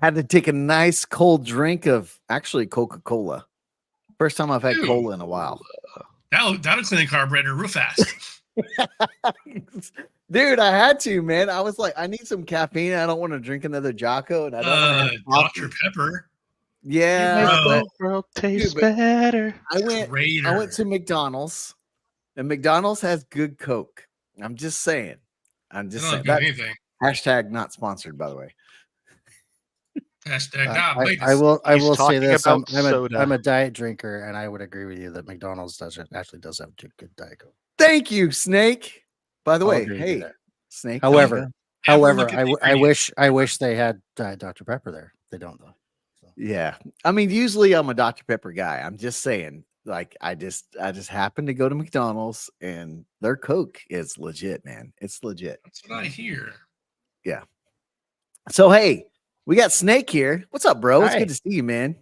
Had to take a nice cold drink of actually Coca-Cola. First time I've had cola in a while. That'll clean the carburetor real fast. Dude, I had to, man. I was like, I need some caffeine. I don't want to drink another Jocko, and I don't want to have Dr. Pepper. Yeah, world tastes better. I went to McDonald's, and McDonald's has good Coke. I'm just saying. Anything. Hashtag not sponsored, by the way. Hashtag I will say this. I'm a diet drinker, and I would agree with you that McDonald's actually does have good Diet Coke. Thank you, Snake. By the way, hey, Snake. However, I wish they had Dr. Pepper there. They don't though. So. Yeah, I mean, usually I'm a Dr. Pepper guy. I'm just saying, like, I just happened to go to McDonald's, and their Coke is legit, man. It's legit. That's what I hear. Yeah. So hey, we got Snake here. What's up, bro? Hi. It's good to see you, man.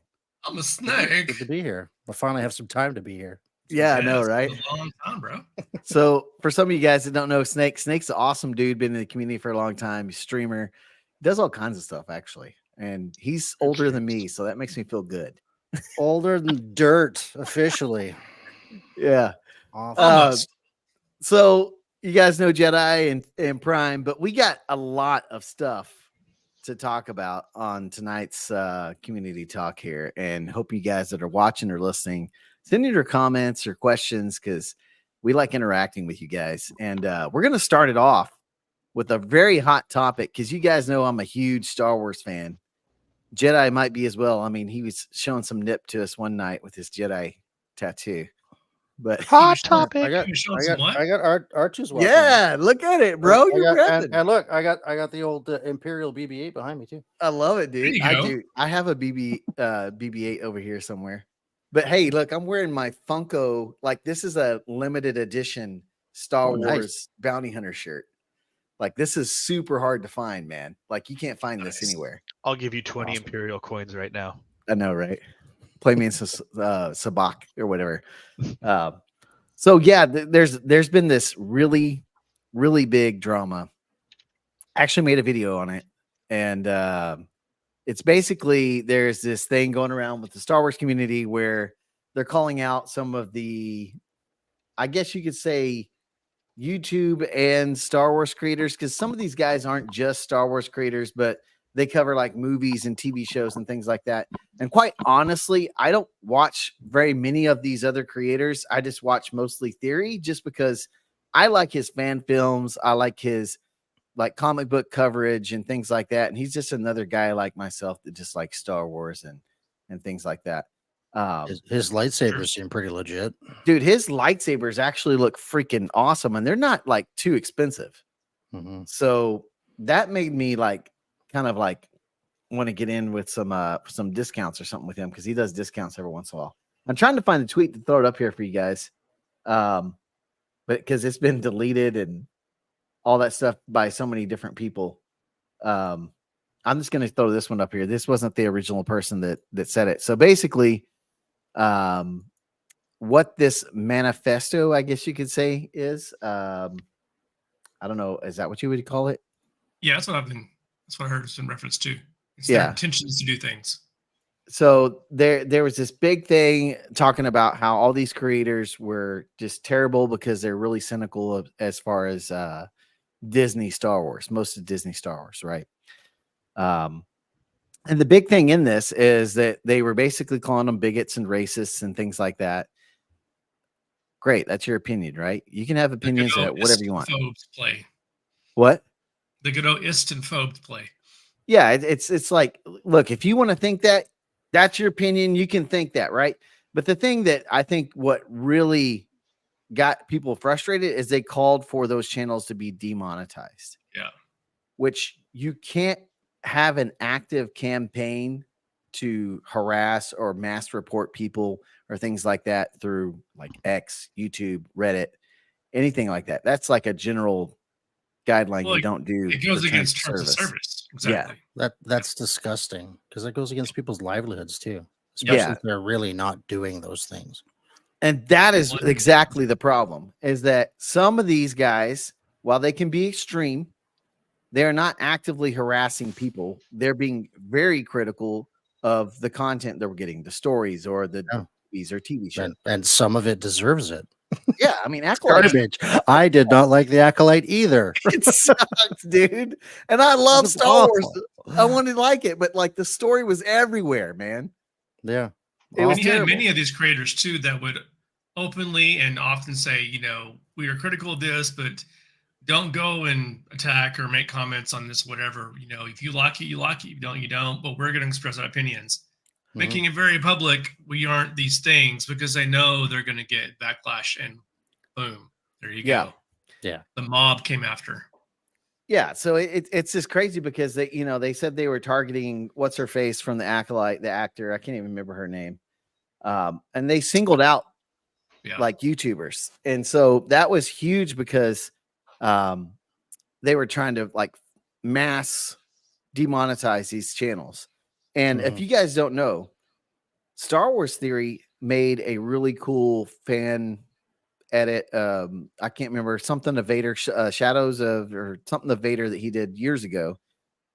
I'm a snake. Good to be here. I finally have some time to be here. Yeah, I know, right? A long time, bro. So for some of you guys that don't know, Snake's an awesome dude. Been in the community for a long time. He's a streamer. Does all kinds of stuff, actually. And he's older than me, so that makes me feel good. Older than dirt, officially. Yeah. Awesome. So you guys know Jedi and Prime, but we got a lot of stuff to talk about on tonight's community talk here, and hope you guys that are watching or listening send in your comments or questions, because we like interacting with you guys. And we're going to start it off with a very hot topic, because you guys know I'm a huge Star Wars fan. Jedi might be as well. I mean, he was showing some nip to us one night with his Jedi tattoo. But hot topic. I got R2's watching. Yeah, look at it, bro. And look, I got the old Imperial BB-8 behind me too. I love it, dude. I do. I have a BB-8 over here somewhere. But hey, look, I'm wearing my Funko. Like, this is a limited edition Star Wars Bounty Hunter shirt. Like, this is super hard to find, man. Like, you can't find this anywhere. I'll give you 20 Imperial coins right now. I know, right? Play me in Sabak or whatever. So yeah, there's been this really, really big drama. I actually made a video on it, and it's basically, there's this thing going around with the Star Wars community where they're calling out some of the, I guess you could say, YouTube and Star Wars creators, because some of these guys aren't just Star Wars creators, but they cover like movies and TV shows and things like that. And quite honestly, I don't watch very many of these other creators. I just watch mostly Theory, just because I like his fan films. I like his like comic book coverage and things like that. And he's just another guy like myself that just likes Star Wars and things like that. His lightsabers seem pretty legit. Dude, his lightsabers actually look freaking awesome, and they're not like too expensive. Mm-hmm. So that made me like kind of like want to get in with some discounts or something with him, because he does discounts every once in a while. I'm trying to find a tweet to throw it up here for you guys. But because it's been deleted and all that stuff by so many different people. I'm just going to throw this one up here. This wasn't the original person that said it. So basically, what this manifesto, I guess you could say, is, I don't know, is that what you would call it? Yeah, that's what I heard it's in reference to. It's their intentions to do things. So there was this big thing talking about how all these creators were just terrible because they're really cynical as far as Disney Star Wars, most of Disney Star Wars, right? And the big thing in this is that they were basically calling them bigots and racists and things like that. Great, that's your opinion, right? You can have opinions at whatever you want. Play. What? The good old ist and phobes play. Yeah, it's like, look, if you want to think that, that's your opinion. You can think that, right? But the thing that I think what really got people frustrated is they called for those channels to be demonetized. Yeah. Which you can't have an active campaign to harass or mass report people or things like that through like X, YouTube, Reddit, anything like that. That's like a general guideline. You don't do. It goes against terms of service. Exactly. Yeah. That's disgusting, because it goes against people's livelihoods too, especially if they're really not doing those things. And that is exactly the problem, is that some of these guys, while they can be extreme, they're not actively harassing people. They're being very critical of the content that we're getting, the stories or the movies or TV shows. And some of it deserves it. Yeah, I mean, Acolyte Garbage. I did not like the Acolyte either. it sucks, dude. And I love Star Wars. I wanted to like it, but like the story was everywhere, man. Yeah. It was you had terrible. many of these creators too that would openly and often say, we are critical of this, but don't go and attack or make comments on this, whatever. If you like it, you like it. If you don't, you don't. But we're going to express our opinions. Making it very public, we aren't these things, because they know they're going to get backlash, and boom, there you go. Yeah. The mob came after. Yeah, so it's just crazy because they said they were targeting what's her face from the Acolyte, the actor. I can't even remember her name. And they singled out like YouTubers. And so that was huge because they were trying to like mass demonetize these channels. And if you guys don't know, Star Wars Theory made a really cool fan edit. I can't remember, something of Vader, Shadows of, or something of Vader that he did years ago.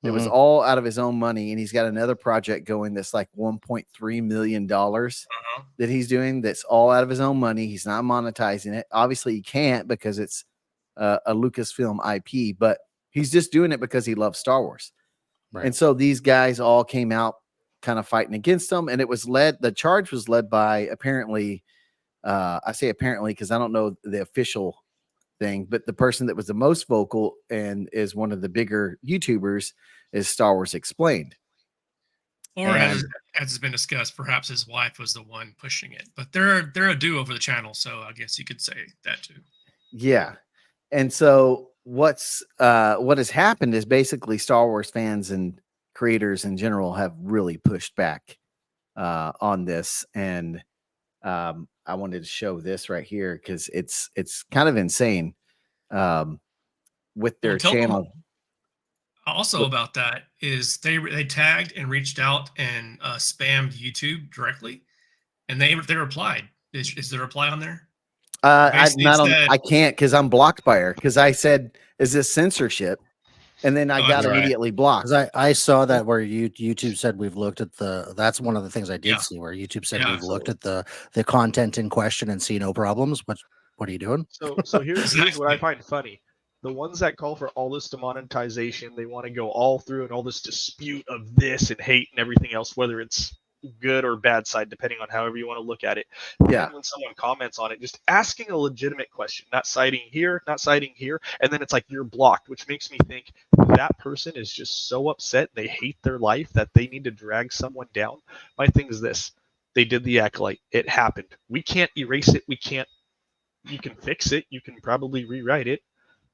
It was all out of his own money, and he's got another project going that's like $1.3 million that he's doing. That's all out of his own money. He's not monetizing it. Obviously, he can't because it's a Lucasfilm IP, but he's just doing it because he loves Star Wars. Right. And so these guys all came out kind of fighting against him, and the charge was led by apparently, I say apparently because I don't know the official thing, but the person that was the most vocal and is one of the bigger YouTubers is Star Wars Explained. Or as has been discussed, perhaps his wife was the one pushing it, but they're a duo over the channel, so I guess you could say that too. Yeah. And so what has happened is basically Star Wars fans and creators in general have really pushed back on this. And I wanted to show this right here because it's kind of insane with their channel. Also about that is they tagged and reached out and spammed YouTube directly, and they replied. Is the reply on there? I can't because I'm blocked by her because I said, "Is this censorship?" And then I got immediately blocked. I saw that where YouTube said we've looked at that's one of the things I did see where YouTube said we've looked at the content in question and see no problems. What are you doing? So here's what I find funny. The ones that call for all this demonetization, they want to go all through and all this dispute of this and hate and everything else, whether it's good or bad side, depending on however you want to look at it. Yeah. And when someone comments on it, just asking a legitimate question, not citing here, and then it's like you're blocked, which makes me think that person is just so upset, they hate their life that they need to drag someone down. My thing is this: they did the Acolyte, it happened. We can't erase it. You can fix it. You can probably rewrite it.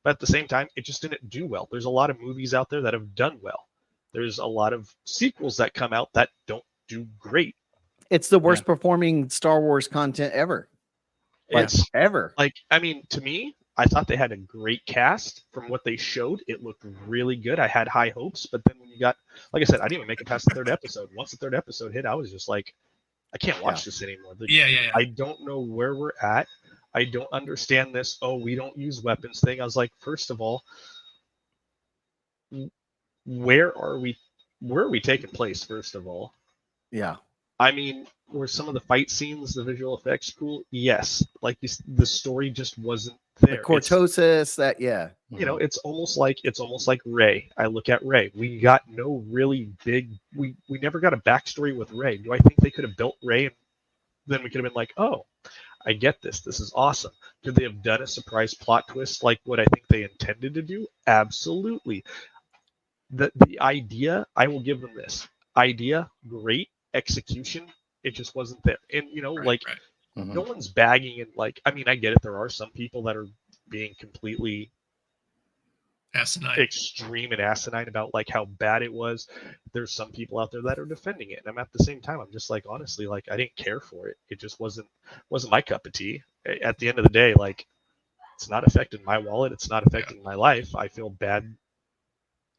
But at the same time, it just didn't do well. There's a lot of movies out there that have done well. There's a lot of sequels that come out that don't do great. It's the worst performing Star Wars content ever. Ever. Like, I mean, to me, I thought they had a great cast. From what they showed, it looked really good. I had high hopes, but then when you got, like I said, I didn't even make it past the third episode. Once the third episode hit, I was just like, I can't watch this anymore. I don't know where we're at. I don't understand this. Oh, we don't use weapons thing. I was like, first of all, where are we taking place? First of all, I mean, were some of the fight scenes, the visual effects cool? Yes. Like the story just wasn't there. The cortosis, it's almost like Rey. I look at Rey. We got no really big. We never got a backstory with Rey. Do I think they could have built Rey and then we could have been like, oh, I get this. This is awesome. Could they have done a surprise plot twist like what I think they intended to do? Absolutely. The idea, I will give them this. Idea, great. Execution, it just wasn't there. And, no one's bagging and I mean, I get it. There are some people that are being completely extreme and asinine about how bad it was. There's some people out there that are defending it, and I'm at the same time, I'm just honestly, I didn't care for it. It just wasn't my cup of tea. At the end of the day, it's not affecting my wallet, it's not affecting my life. I feel bad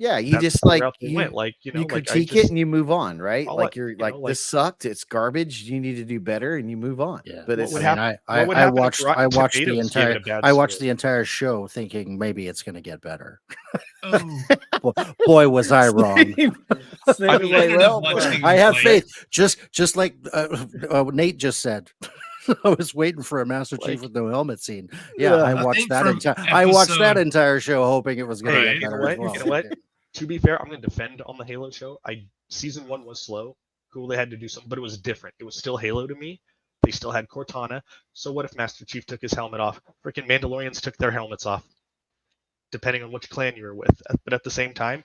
Yeah, you That's just the like route they went. Like, you like, critique it and you move on, right? I'll Like let- you're like, like, this sucked, it's garbage, you need to do better, and you move on. Yeah. But What it's would I mean, happen- I, what would I happen if watched Rotten I watched the Tomatoes gave it entire a bad I watched score? the entire show thinking maybe it's going to get better. Oh, Boy, was I wrong. Snape I was mean, I like, ended well, up watching- I have like- faith, just like Nate just said. I was waiting for a Master Chief Like- with no helmet scene. Yeah, Yeah. I I watched think that from entire. I watched that episode- entire show hoping it was going to Right. get You know better as what? well. You know what? To be fair, I'm going to defend on the Halo show. Season 1 was slow. Cool, they had to do something, but it was different. It was still Halo to me. They still had Cortana. So what if Master Chief took his helmet off? Freaking Mandalorians took their helmets off, depending on which clan you were with. But at the same time,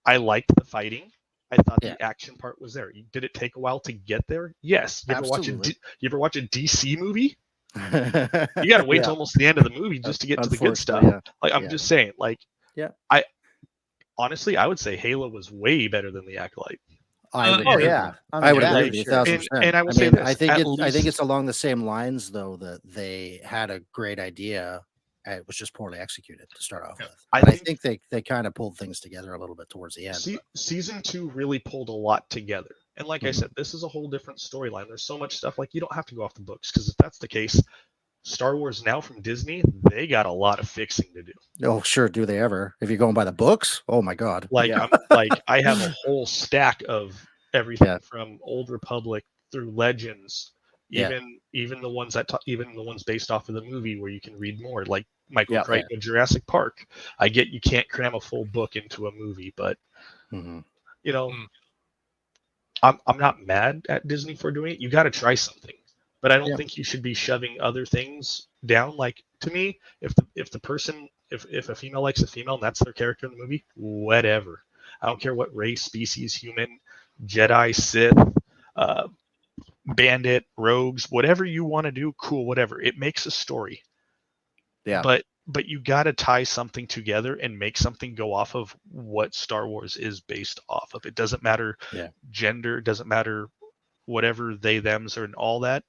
I liked the fighting. I thought Yeah. the action part was there. Did it take a while to get there? Yes. You Absolutely. ever watch a DC movie? You You got to wait Yeah. till almost the end of the movie just to get to the good stuff. Yeah. Like, I'm Yeah. just saying, like, Yeah. honestly, I would say Halo was way better than the Acolyte. I would Oh agree. yeah, I would that agree for with you sure. 1,000%. And I will say this, I think at I think least- it's along the same lines though that they had a great idea. And it was just poorly executed to start off Yeah. with. I And I think- think they kind of pulled things together a little bit towards the end. Season 2 really pulled a lot together. And like I Mhm. said, this is a whole different storyline. There's so much stuff, like, you don't have to go off the books, because if that's the case, Star Wars now from Disney, they got a lot of fixing to do. Oh, sure. Do they ever? If you're going by the books, oh my God. Like, Yeah. I have a whole stack of everything Yeah. from Old Republic through Legends, Yeah. even the ones even the ones based off of the movie where you can read more, like Michael Yeah. Crichton of Jurassic Park. I get you can't cram a full book into a movie, but Mhm. you know, Mm. I'm not mad at Disney for doing it. You got to try something, but I don't Yeah. think you should be shoving other things down. Like, to me, if a female likes a female and that's their character in the movie, whatever. I don't care what race, species, human, Jedi, Sith, bandit, rogues, whatever you want to do, cool, whatever. It makes a story. Yeah. But you got to tie something together and make something go off of what Star Wars is based off of. It doesn't matter Yeah. gender, doesn't matter whatever they, thems, or and all that.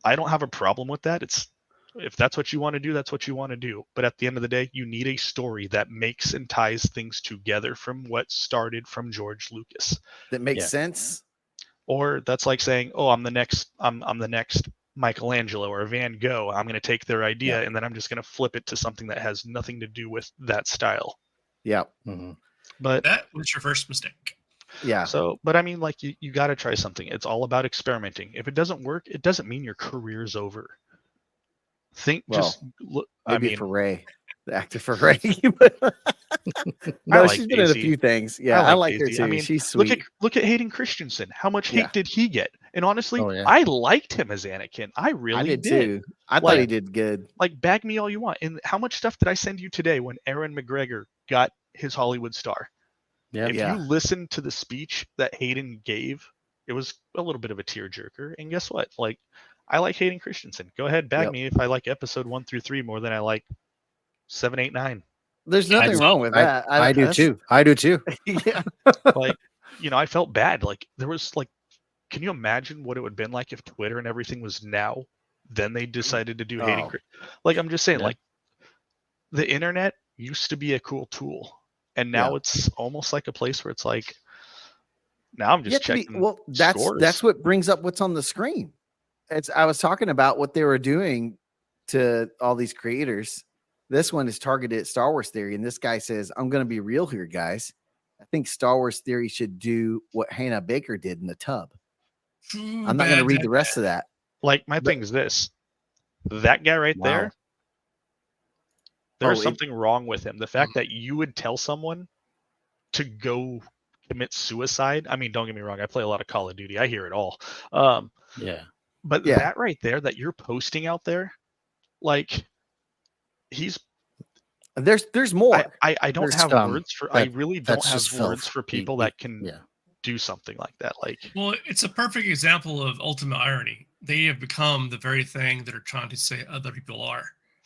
I don't have a problem with that. If that's what you want to do, that's what you want to do. But at the end of the day, you need a story that makes and ties things together from what started from George Lucas. That makes Yeah. sense. Or that's like saying, "Oh, I'm the next Michelangelo or Van Gogh. I'm going to take their idea and then I'm just going to flip it to something that has nothing to do with that style." Yeah, Mhm. But That was your first mistake. yeah. but I mean, like, you got to try something. It's all about experimenting. If it doesn't work, it doesn't mean your career's over. Just look. I Maybe mean, for Ray, the actor for Ray. No, like she's been in a Daisy. few things. Yeah, I like her Daisy. too. I mean, She's sweet. look at Hayden Christensen. How much hate Yeah. did he get? And honestly, Oh, yeah. I liked him as Anakin. I really I did too. I thought Like- he did good. Like, bag me all you want. And how much stuff did I send you today when Aaron McGregor got his Hollywood star? Yeah. If Yeah. you listen to the speech that Hayden gave, it was a little bit of a tearjerker. And guess what? Like, I like Hayden Christensen. Go ahead, bag Yep. me if I like episode 1 through 3 more than I like 7, 8, 9. There's nothing wrong with that. I do that's- too. I do too. Yeah. Like, I felt bad. Like, there was like, can you imagine what it would have been like if Twitter and everything was now? Then they decided to do Hayden. Oh. Like, I'm just saying, Yeah. like, the internet used to be a cool tool, and now Yeah. it's almost like a place where it's like, now I'm You just have to be- checking. well, that's scores. what brings up what's on the screen. I was talking about what they were doing to all these creators. This one is targeted at Star Wars Theory, and this guy says, "I'm going to be real here, guys. I think Star Wars Theory should do what Hannah Baker did in the tub." I'm not going to read the rest of that. Like, my thing is this: that guy right Wow. there, there's Oh, something wrong with him. The fact that you would tell someone to go commit suicide. I mean, don't get me wrong. I play a lot of Call of Duty. I hear it all. Yeah. But Yeah. that right there that you're posting out there, like, he's There's more. I don't There's, have words for I that- really don't that's have just words filth. for people You- that can Yeah. do something like that. Like, Well, it's a perfect example of ultimate irony. They have become the very thing that are trying to say other people are.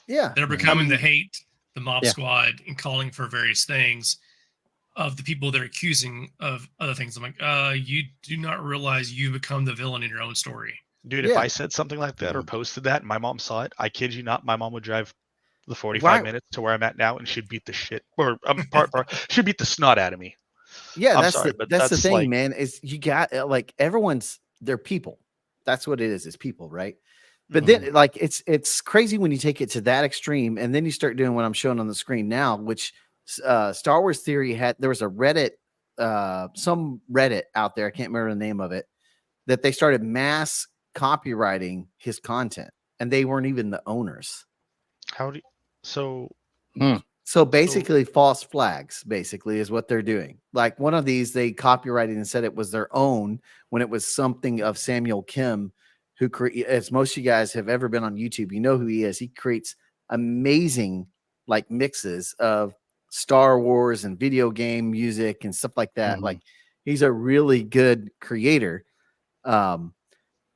Yeah. They're becoming the hate, the mob Yeah. squad, and calling for various things of the people they're accusing of other things. I'm like, you do not realize you become the villain in your own story. dude, if Yeah. I said something like that or posted that and my mom saw it, I kid you not, my mom would drive the 45 Right. minutes to where I'm at now and should beat the shit or should beat the snot out of me. Yeah, I'm that's sorry, the but that's the that's thing, like, man. Is you got like everyone's they're people. That's what it is people, right? But Mhm. then like it's crazy when you take it to that extreme, and then you start doing what I'm showing on the screen now, which Star Wars Theory had. There was a Reddit, some Reddit out there. I can't remember the name of it. That they started mass copywriting his content, and they weren't even the owners. how do you, so So basically, false flags basically is what they're doing. Like one of these, they copyrighted and said it was their own when it was something of Samuel Kim, who as most of you guys have ever been on YouTube, you know who he is. He creates amazing like mixes of Star Wars and video game music and stuff like that. Like he's a really good creator. And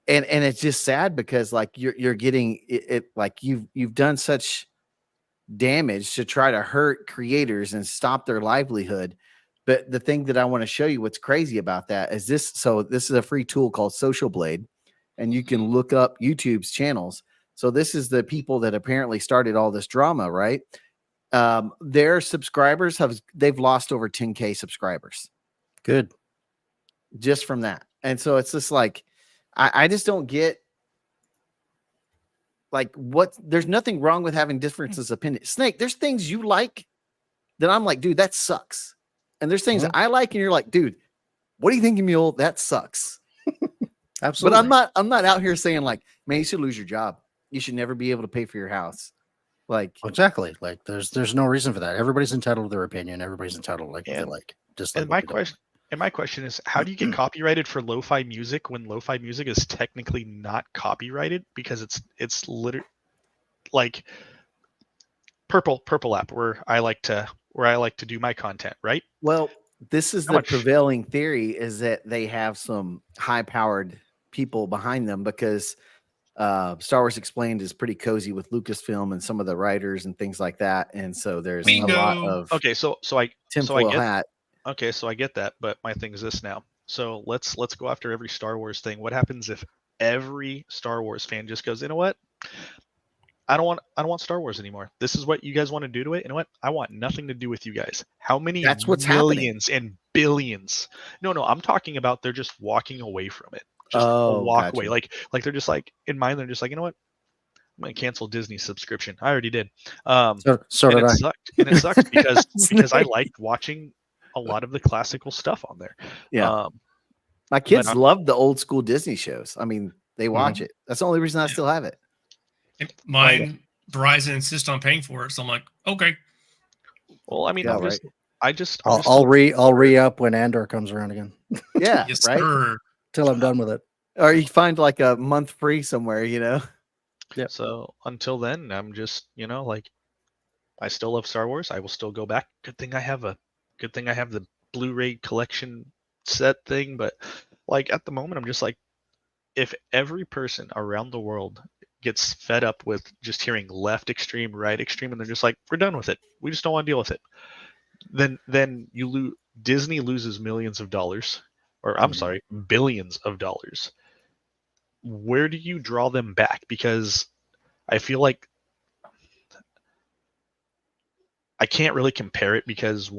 it's just sad because like you're getting it like you've done such damage to try to hurt creators and stop their livelihood. But the thing that I want to show you what's crazy about that is this. So this is a free tool called Social Blade, and you can look up YouTube's channels. So this is the people that apparently started all this drama, right? Their subscribers they've lost over 10K subscribers. Good. Just from that. And so it's just like, I just don't get like there's nothing wrong with having differences of opinion. Snake, there's things you like that I'm like, dude, that sucks. And there's things that I like, and you're like, dude, what do you think, Mule? That sucks. Absolutely. But I'm not out here saying like, man, you should lose your job. You should never be able to pay for your house. Like exactly. Like there's no reason for that. Everybody's entitled to their opinion. Everybody's entitled like they like. Just like my question is, how do you get copyrighted for lo-fi music when lo-fi music is technically not copyrighted because it's literally like purple app where I like to do my content, right? Well, this is the prevailing theory, is that they have some high-powered people behind them because Star Wars Explained is pretty cozy with Lucasfilm and some of the writers and things like that, and so there's a lot of tinfoil hat. Okay, so I get that, but my thing is this now. So let's go after every Star Wars thing. What happens if every Star Wars fan just goes, you know what? I don't want Star Wars anymore. This is what you guys want to do to it. You know what? I want nothing to do with you guys. How many That's what's millions happening. and billions? No, I'm talking about they're just walking away from it. Just walk away. Like they're just like, in mind, they're just like, you know what? I'm gonna cancel Disney's subscription. I already did. So did I. And it sucks because I liked watching a lot of the classical stuff on there. Yeah. My kids love the old school Disney shows. I mean, they watch it. That's the only reason I still have it. Mine, Verizon insists on paying for it, so I'm like, okay. Well, I mean, I'll re-up when Andor comes around again. Yeah, yes, right. Sir. Till I'm done with it. Or you find like a month free somewhere, you know. Yeah. So until then, I'm just, like, I still love Star Wars. I will still go back. Good thing I have the Blu-ray collection set thing. But like at the moment, I'm just like, if every person around the world gets fed up with just hearing left extreme, right extreme, and they're just like, we're done with it. We just don't want to deal with it. Then Disney loses millions of dollars, or I'm sorry, billions of dollars. Where do you draw them back? Because I feel like I can't really compare it because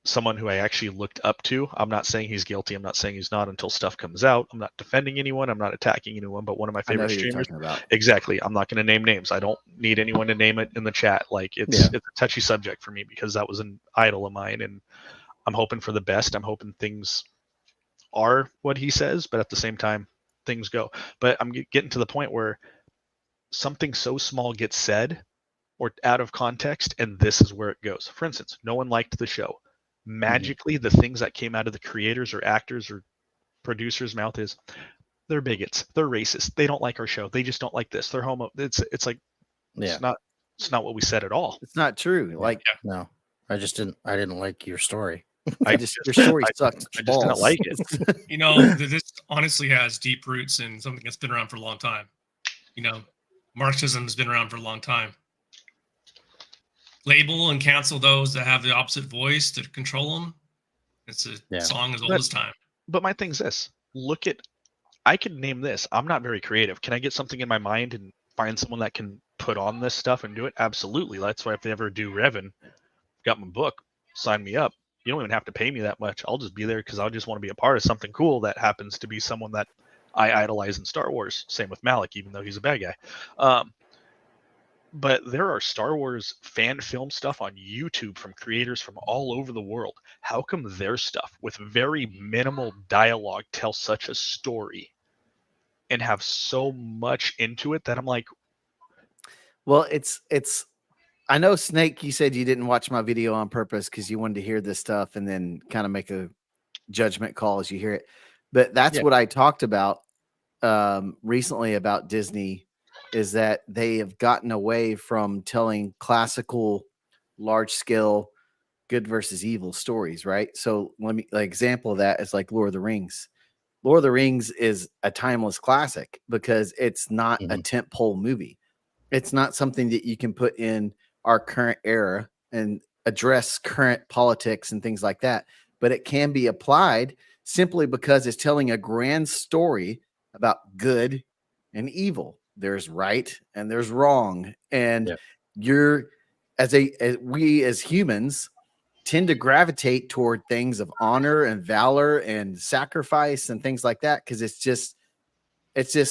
someone who I actually looked up to, I'm not saying he's guilty. I'm not saying he's not until stuff comes out. I'm not defending anyone. I'm not attacking anyone, but one of my favorite streamers. Exactly. I'm not going to name names. I don't need anyone to name it in the chat. Like it's a touchy subject for me because that was an idol of mine and I'm hoping for the best. I'm hoping things are what he says, but at the same time, things go. But I'm getting to the point where something so small gets said or out of context, and this is where it goes. For instance, no one liked the show. Magically, the things that came out of the creators or actors or producers' mouth is they're bigots, they're racist, they don't like our show, they just don't like this, they're homo. It's like it's not what we said at all. It's not true. Like no, I didn't like your story. Your story sucks. I just didn't like it. This honestly has deep roots in something that's been around for a long time. Marxism has been around for a long time. Label and cancel those that have the opposite voice to control them. It's a song as old as time. But my thing's this. I can name this. I'm not very creative. Can I get something in my mind and find someone that can put on this stuff and do it? Absolutely. That's why if they ever do Revan, got my book, sign me up. You don't even have to pay me that much. I'll just be there because I just want to be a part of something cool that happens to be someone that I idolize in Star Wars. Same with Malik, even though he's a bad guy. But there are Star Wars fan film stuff on YouTube from creators from all over the world. How come their stuff with very minimal dialogue tells such a story and have so much into it that I'm like, Well, it's I know, Snake, you said you didn't watch my video on purpose because you wanted to hear this stuff and then kind of make a judgment call as you hear it. But that's what I talked about recently about Disney, is that they have gotten away from telling classical, large scale, good versus evil stories, right? So let me, like, example of that is like Lord of the Rings. Lord of the Rings is a timeless classic because it's not a tentpole movie. It's not something that you can put in our current era and address current politics and things like that, but it can be applied simply because it's telling a grand story about good and evil. There's right and there's wrong. And you're, we as humans tend to gravitate toward things of honor and valor and sacrifice and things like that, because it's just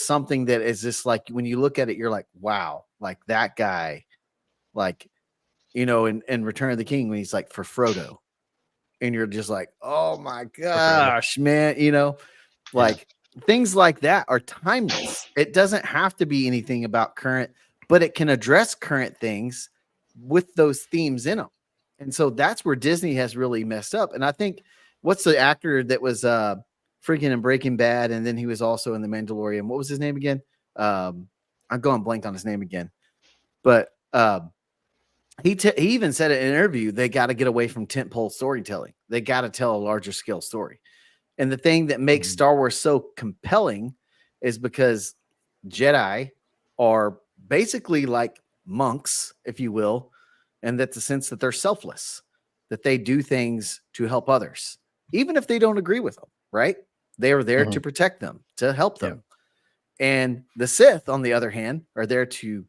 something that is just like, when you look at it, you're like, wow, like that guy, like, you know, in Return of the King, when he's like, for Frodo, and you're just like, oh my gosh, man, you know, like things like that are timeless. It doesn't have to be anything about current, but it can address current things with those themes in them. And so that's where Disney has really messed up. And I think, what's the actor that was freaking in Breaking Bad, and then he was also in The Mandalorian? What was his name again? I'm going blank on his name again. But he even said in an interview, they got to get away from tentpole storytelling. They got to tell a larger scale story. And the thing that makes Star Wars so compelling is because Jedi are basically like monks, if you will, and that the sense that they're selfless, that they do things to help others, even if they don't agree with them, right? They are there to protect them, to help them. And the Sith, on the other hand, are there to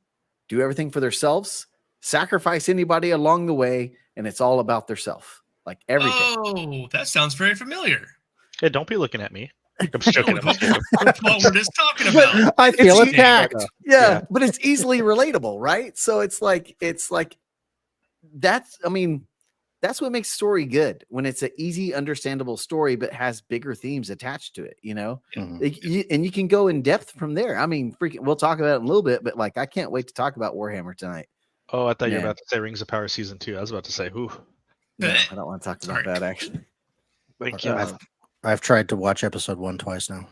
do everything for themselves, sacrifice anybody along the way, and it's all about themselves, like everything. Oh, that sounds very familiar. Hey, don't be looking at me. I'm just joking. That's what we're just talking about. I feel attacked. Yeah, but it's easily relatable, right? So it's like that's, I mean, that's what makes story good, when it's an easy, understandable story, but has bigger themes attached to it, you know? And you can go in depth from there. I mean, freaking, we'll talk about it in a little bit, but like, I can't wait to talk about Warhammer tonight. Oh, I thought you were about to say Rings of Power Season 2. I was about to say, who? No, I don't want to talk about that, actually. Thank you. I've tried to watch episode 1 twice now.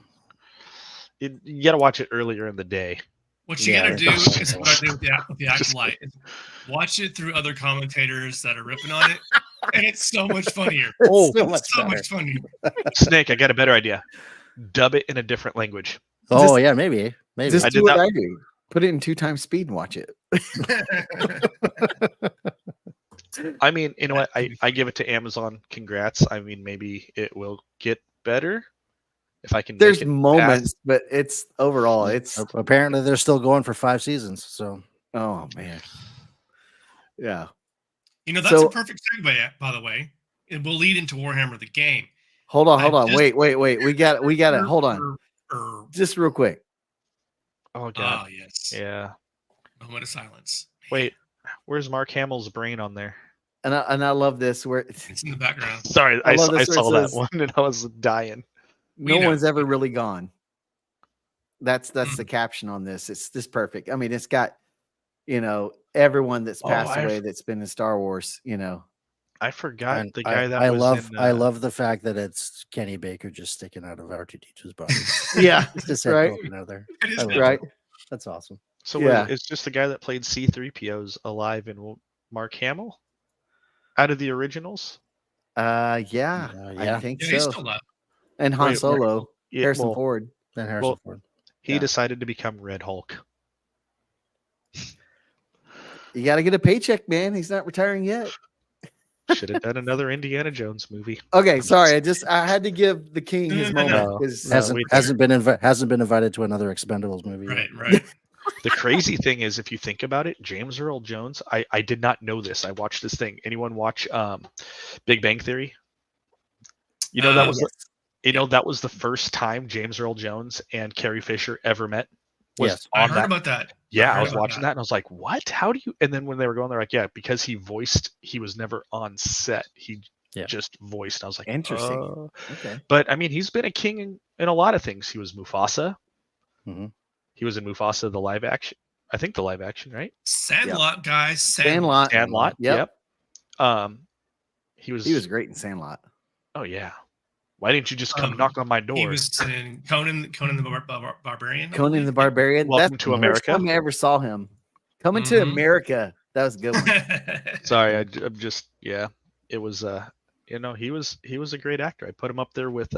You got to watch it earlier in the day. What you got to do is what I do with the Acolyte. Watch it through other commentators that are ripping on it, and it's so much funnier. So much funnier. Snake, I got a better idea. Dub it in a different language. Oh, yeah, maybe. Just do what I do. Put it in 2 times speed and watch it. I mean, you know what? I give it to Amazon. Congrats. I mean, maybe it will get better if I can. There's moments, but it's overall, it's apparently they're still going for 5 seasons. So, oh man, yeah. You know, that's a perfect segue, by the way. It will lead into Warhammer the game. Hold on. Wait. We got it. Hold on. Just real quick. Oh god. Oh yes. Yeah. Moment of silence. Wait, where's Mark Hamill's brain on there? And I love this where it's in the background. Sorry, I saw that one and I was dying. No one's ever really gone. That's the caption on this. It's this perfect. I mean, it's got, you know, everyone that's passed away that's been in Star Wars, you know. I forgot and the guy that I was love in, I love the fact that it's Kenny Baker just sticking out of R2-D2's body. Yeah, just right. Out there. Right. That's awesome. So it's just the guy that played C-3PO's alive in Mark Hamill out of the originals. I think so. He's still alive. And Han Solo, Harrison Ford. And Harrison Ford. He decided to become Red Hulk. You got to get a paycheck, man. He's not retiring yet. Should have done another Indiana Jones movie. Okay, sorry. I had to give the king his moment. Hasn't been invited to another Expendables movie. Right. The crazy thing is, if you think about it, James Earl Jones, I did not know this. I watched this thing. Anyone watch Big Bang Theory? You know, that was that was the first time James Earl Jones and Carrie Fisher ever met. Yes. I heard about that. Yeah, I was watching that and I was like, what? How do you? And then when they were going, they're like, yeah, because he was never on set. He just voiced. I was like, interesting. Okay. But I mean, he's been a king in a lot of things. He was Mufasa. Mm-hmm. He was in Mufasa, the live action. I think the live action, right? Sandlot, guys. Sandlot. Yep. He was great in Sandlot. Oh yeah. Why didn't you just come knock on my door? He was in Conan the Barbarian. Conan the Barbarian. Welcome to America. That's the first time I ever saw him. Coming to America. That was a good one. Sorry, I'm just It was he was a great actor. I put him up there with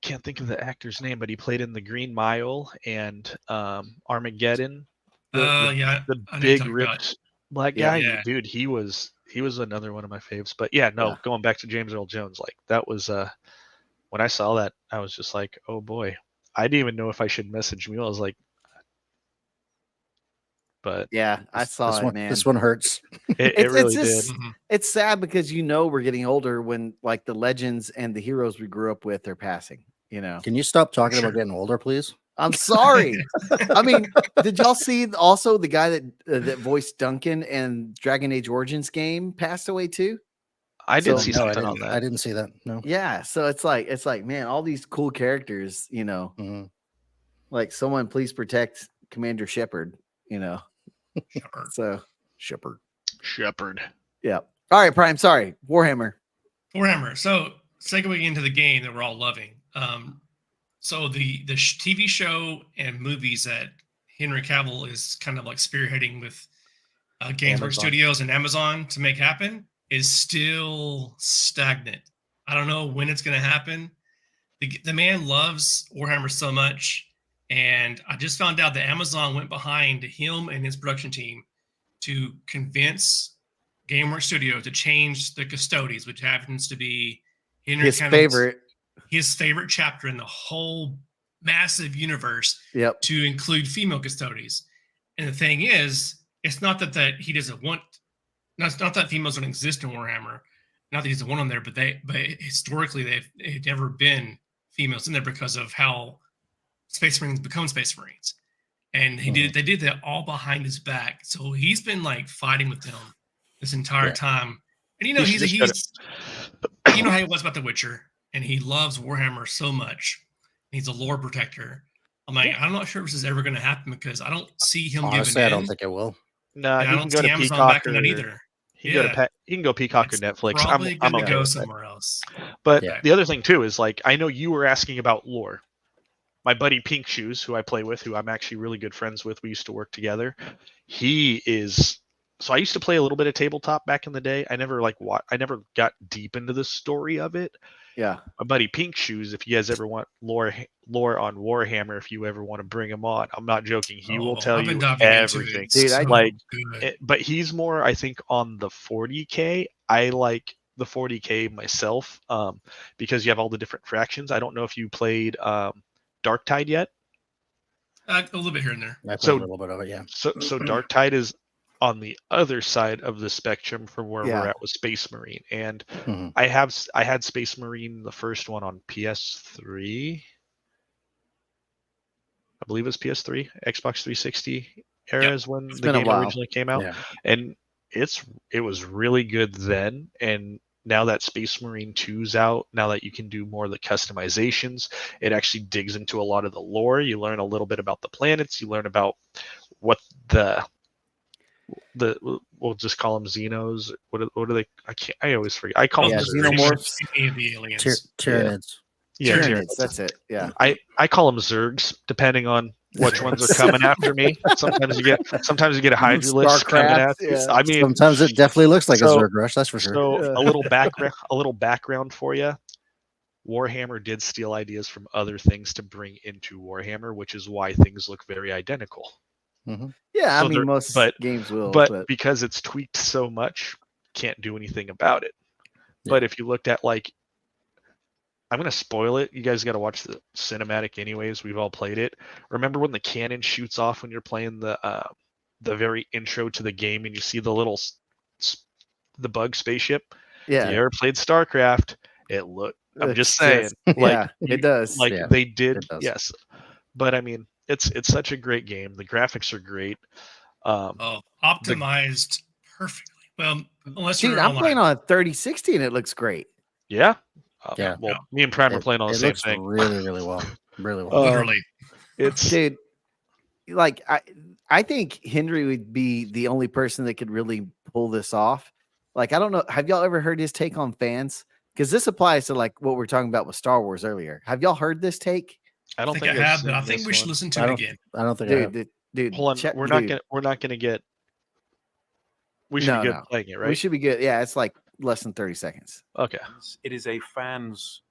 can't think of the actor's name, but he played in The Green Mile and Armageddon. The big ripped black guy. Yeah. Dude, he was another one of my faves. But going back to James Earl Jones, like that was when I saw that, I was just like, oh boy. I didn't even know if I should message me. I was like, but yeah, I saw it, man. This one hurts. It really did. It's sad because we're getting older when like the legends and the heroes we grew up with are passing. Can you stop talking about getting older, please? I'm sorry. I mean, did y'all see also the guy that voiced Duncan in Dragon Age Origins game passed away too? I did see something on that. I didn't see that. No. Yeah, so it's like, man, all these cool characters, like someone please protect Commander Shepard, So Shepard. Yeah. All right, Prime. Sorry, Warhammer. So segueing into the game that we're all loving. So the TV show and movies that Henry Cavill is kind of like spearheading with GameWorks Studios and Amazon to make happen is still stagnant. I don't know when it's going to happen. The man loves Warhammer so much, and I just found out that Amazon went behind him and his production team to convince GameWorks Studio to change the Custodies, which happens to be Henry Cavill's his favorite chapter in the whole massive universe. Yep. To include female Custodies. And the thing is, it's not that he doesn't want. No, it's not that females don't exist in Warhammer. Not that he doesn't want them there, but historically they've never been females in there because of how Space Marines become Space Marines, and they did that all behind his back. So he's been like fighting with them this entire time. And he's you know how he was about The Witcher, and he loves Warhammer so much. He's a lore protector. I'm like, I'm not sure if this is ever going to happen because I don't see him giving in. I don't think it will. No, I don't see Amazon backing that either. He can go Peacock or Netflix. Probably going to go somewhere else. But the other thing too is like I know you were asking about lore. My buddy Pink Shoes, who I play with, who I'm actually really good friends with, we used to work together. He is. So I used to play a little bit of tabletop back in the day. I never I never got deep into the story of it. Yeah. My buddy Pink Shoes, if you guys ever want lore on Warhammer, if you ever want to bring him on, I'm not joking. He will tell you everything. Dude, but he's more, I think, on the 40K. I like the 40K myself because you have all the different fractions. I don't know if you played Darktide yet. A little bit here and there. I played a little bit of it, yeah. So Darktide is on the other side of the spectrum from where we're at with Space Marine, and I had Space Marine, the first one, on PS3. I believe it's PS3, Xbox 360 era is when the game originally came out, and it was really good then. And now that Space Marine 2's out, now that you can do more of the customizations, it actually digs into a lot of the lore. You learn a little bit about the planets. You learn about what we'll just call them Xenos. What are they? I always forget. I call them Xenomorphs. The aliens. Tyranids. Yeah, Tyranids. That's it. Yeah. I call them Zergs, depending on which ones are coming after me. Sometimes you get a Hydralisk coming at you. I mean, sometimes it definitely looks like a Zerg rush. That's for sure. So a little background for you. Warhammer did steal ideas from other things to bring into Warhammer, which is why things look very identical. Mm-hmm. Yeah, so I mean, most games will. But because it's tweaked so much, can't do anything about it. Yeah. But if you looked at I'm gonna spoil it. You guys got to watch the cinematic anyways. We've all played it. Remember when the cannon shoots off when you're playing the very intro to the game, and you see the little the bug spaceship? Yeah. You ever played StarCraft? It look. I'm just It's saying. Like it does. Like Yeah, they did. it does. Yes. But I mean, it's such a great game. The graphics are great. Optimized perfectly. Well, unless Dude, you're I'm online. playing on a 3060 and it looks great. Yeah. Yeah. Well, me and Prime are playing on the It same looks thing. really, really well. Really well. Literally. It's Dude, like I think Henry would be the only person that could really pull this off. Like, I don't know. Have y'all ever heard his take on fans? Because this applies to like what we're talking about with Star Wars earlier. Have y'all heard this take? I don't I think I I've have, but I seen think this we should one. listen I to it don't, again. I don't think I have. Dude, Hold on. check, We're dude, not gonna get. We should No, be good no. playing it, We right? should be good. Yeah, it's like less than 30 seconds. Okay. It is a fan's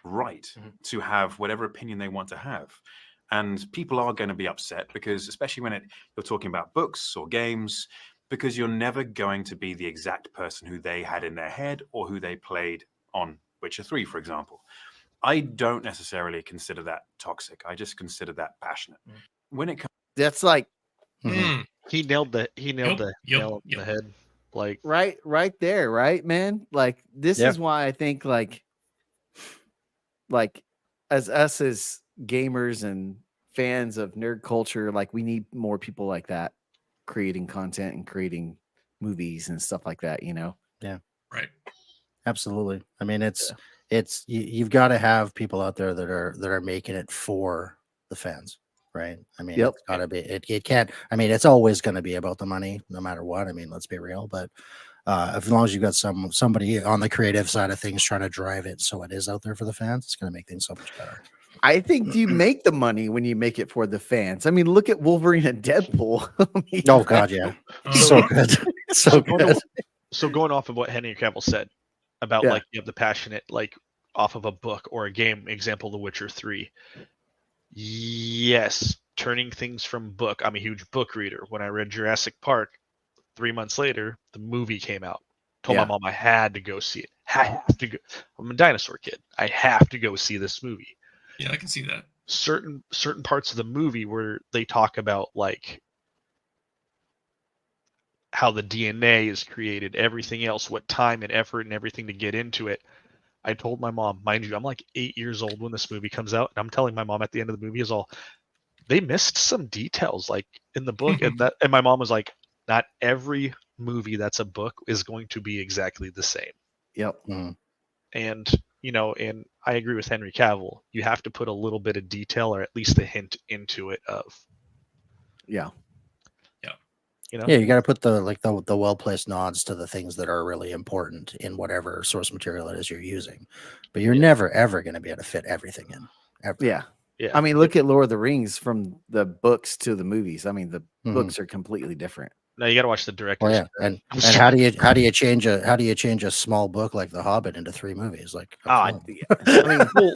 right Mhm. to have whatever opinion they want to have. And people are going to be upset because, especially when you're talking about books or games, because you're never going to be the exact person who they had in their head or who they played on Witcher 3, for example. I don't necessarily consider that toxic. I just consider that passionate. When it comes, That's like Mhm. He nailed the Yep, nail in the head. Like right there, right, man? Like this Yeah. is why I think like as us as gamers and fans of nerd culture, like we need more people like that creating content and creating movies and stuff like that, you know? Right. Absolutely. I mean, you've got to have people out there that are making it for the fans, right? I mean, Yep. it's got to be. It can't. I mean, it's always going to be about the money, no matter what. I mean, let's be real. But as long as you've got somebody on the creative side of things trying to drive it, so it is out there for the fans, it's going to make things so much better. I think you make the money when you make it for the fans. I mean, look at Wolverine and Deadpool. I mean, Oh God, yeah, Uh-huh. so good, so good. So going off of what Henry Cavill said about Yeah. like you have the passionate like off of a book or a game, example The Witcher 3. Yes, turning things from book. I'm a huge book reader. When I read Jurassic Park, 3 months later, the movie came out. Told Yeah. my mom I had to go see it. I have to go. I'm a dinosaur kid. I have to go see this movie. Yeah, I can see that. Certain parts of the movie where they talk about like how the DNA is created, everything else, what time and effort and everything to get into it. I told my mom, mind you, I'm like 8 years old when this movie comes out, and I'm telling my mom at the end of the movie is all they missed some details like in the book, and my mom was like, not every movie that's a book is going to be exactly the same. Yep. Mhm. And and I agree with Henry Cavill. You have to put a little bit of detail or at least a hint into it of Yeah. Yeah, you got to put the well placed nods to the things that are really important in whatever source material it is you're using. But you're never ever going to be able to fit everything in. Ever. Yeah. Yeah. I mean, look at Lord of the Rings from the books to the movies. I mean, the Mhm. books are completely different. No, you got to watch the director's. Well, yeah, and how do you change a small book like The Hobbit into 3 movies? Like, I mean, Well,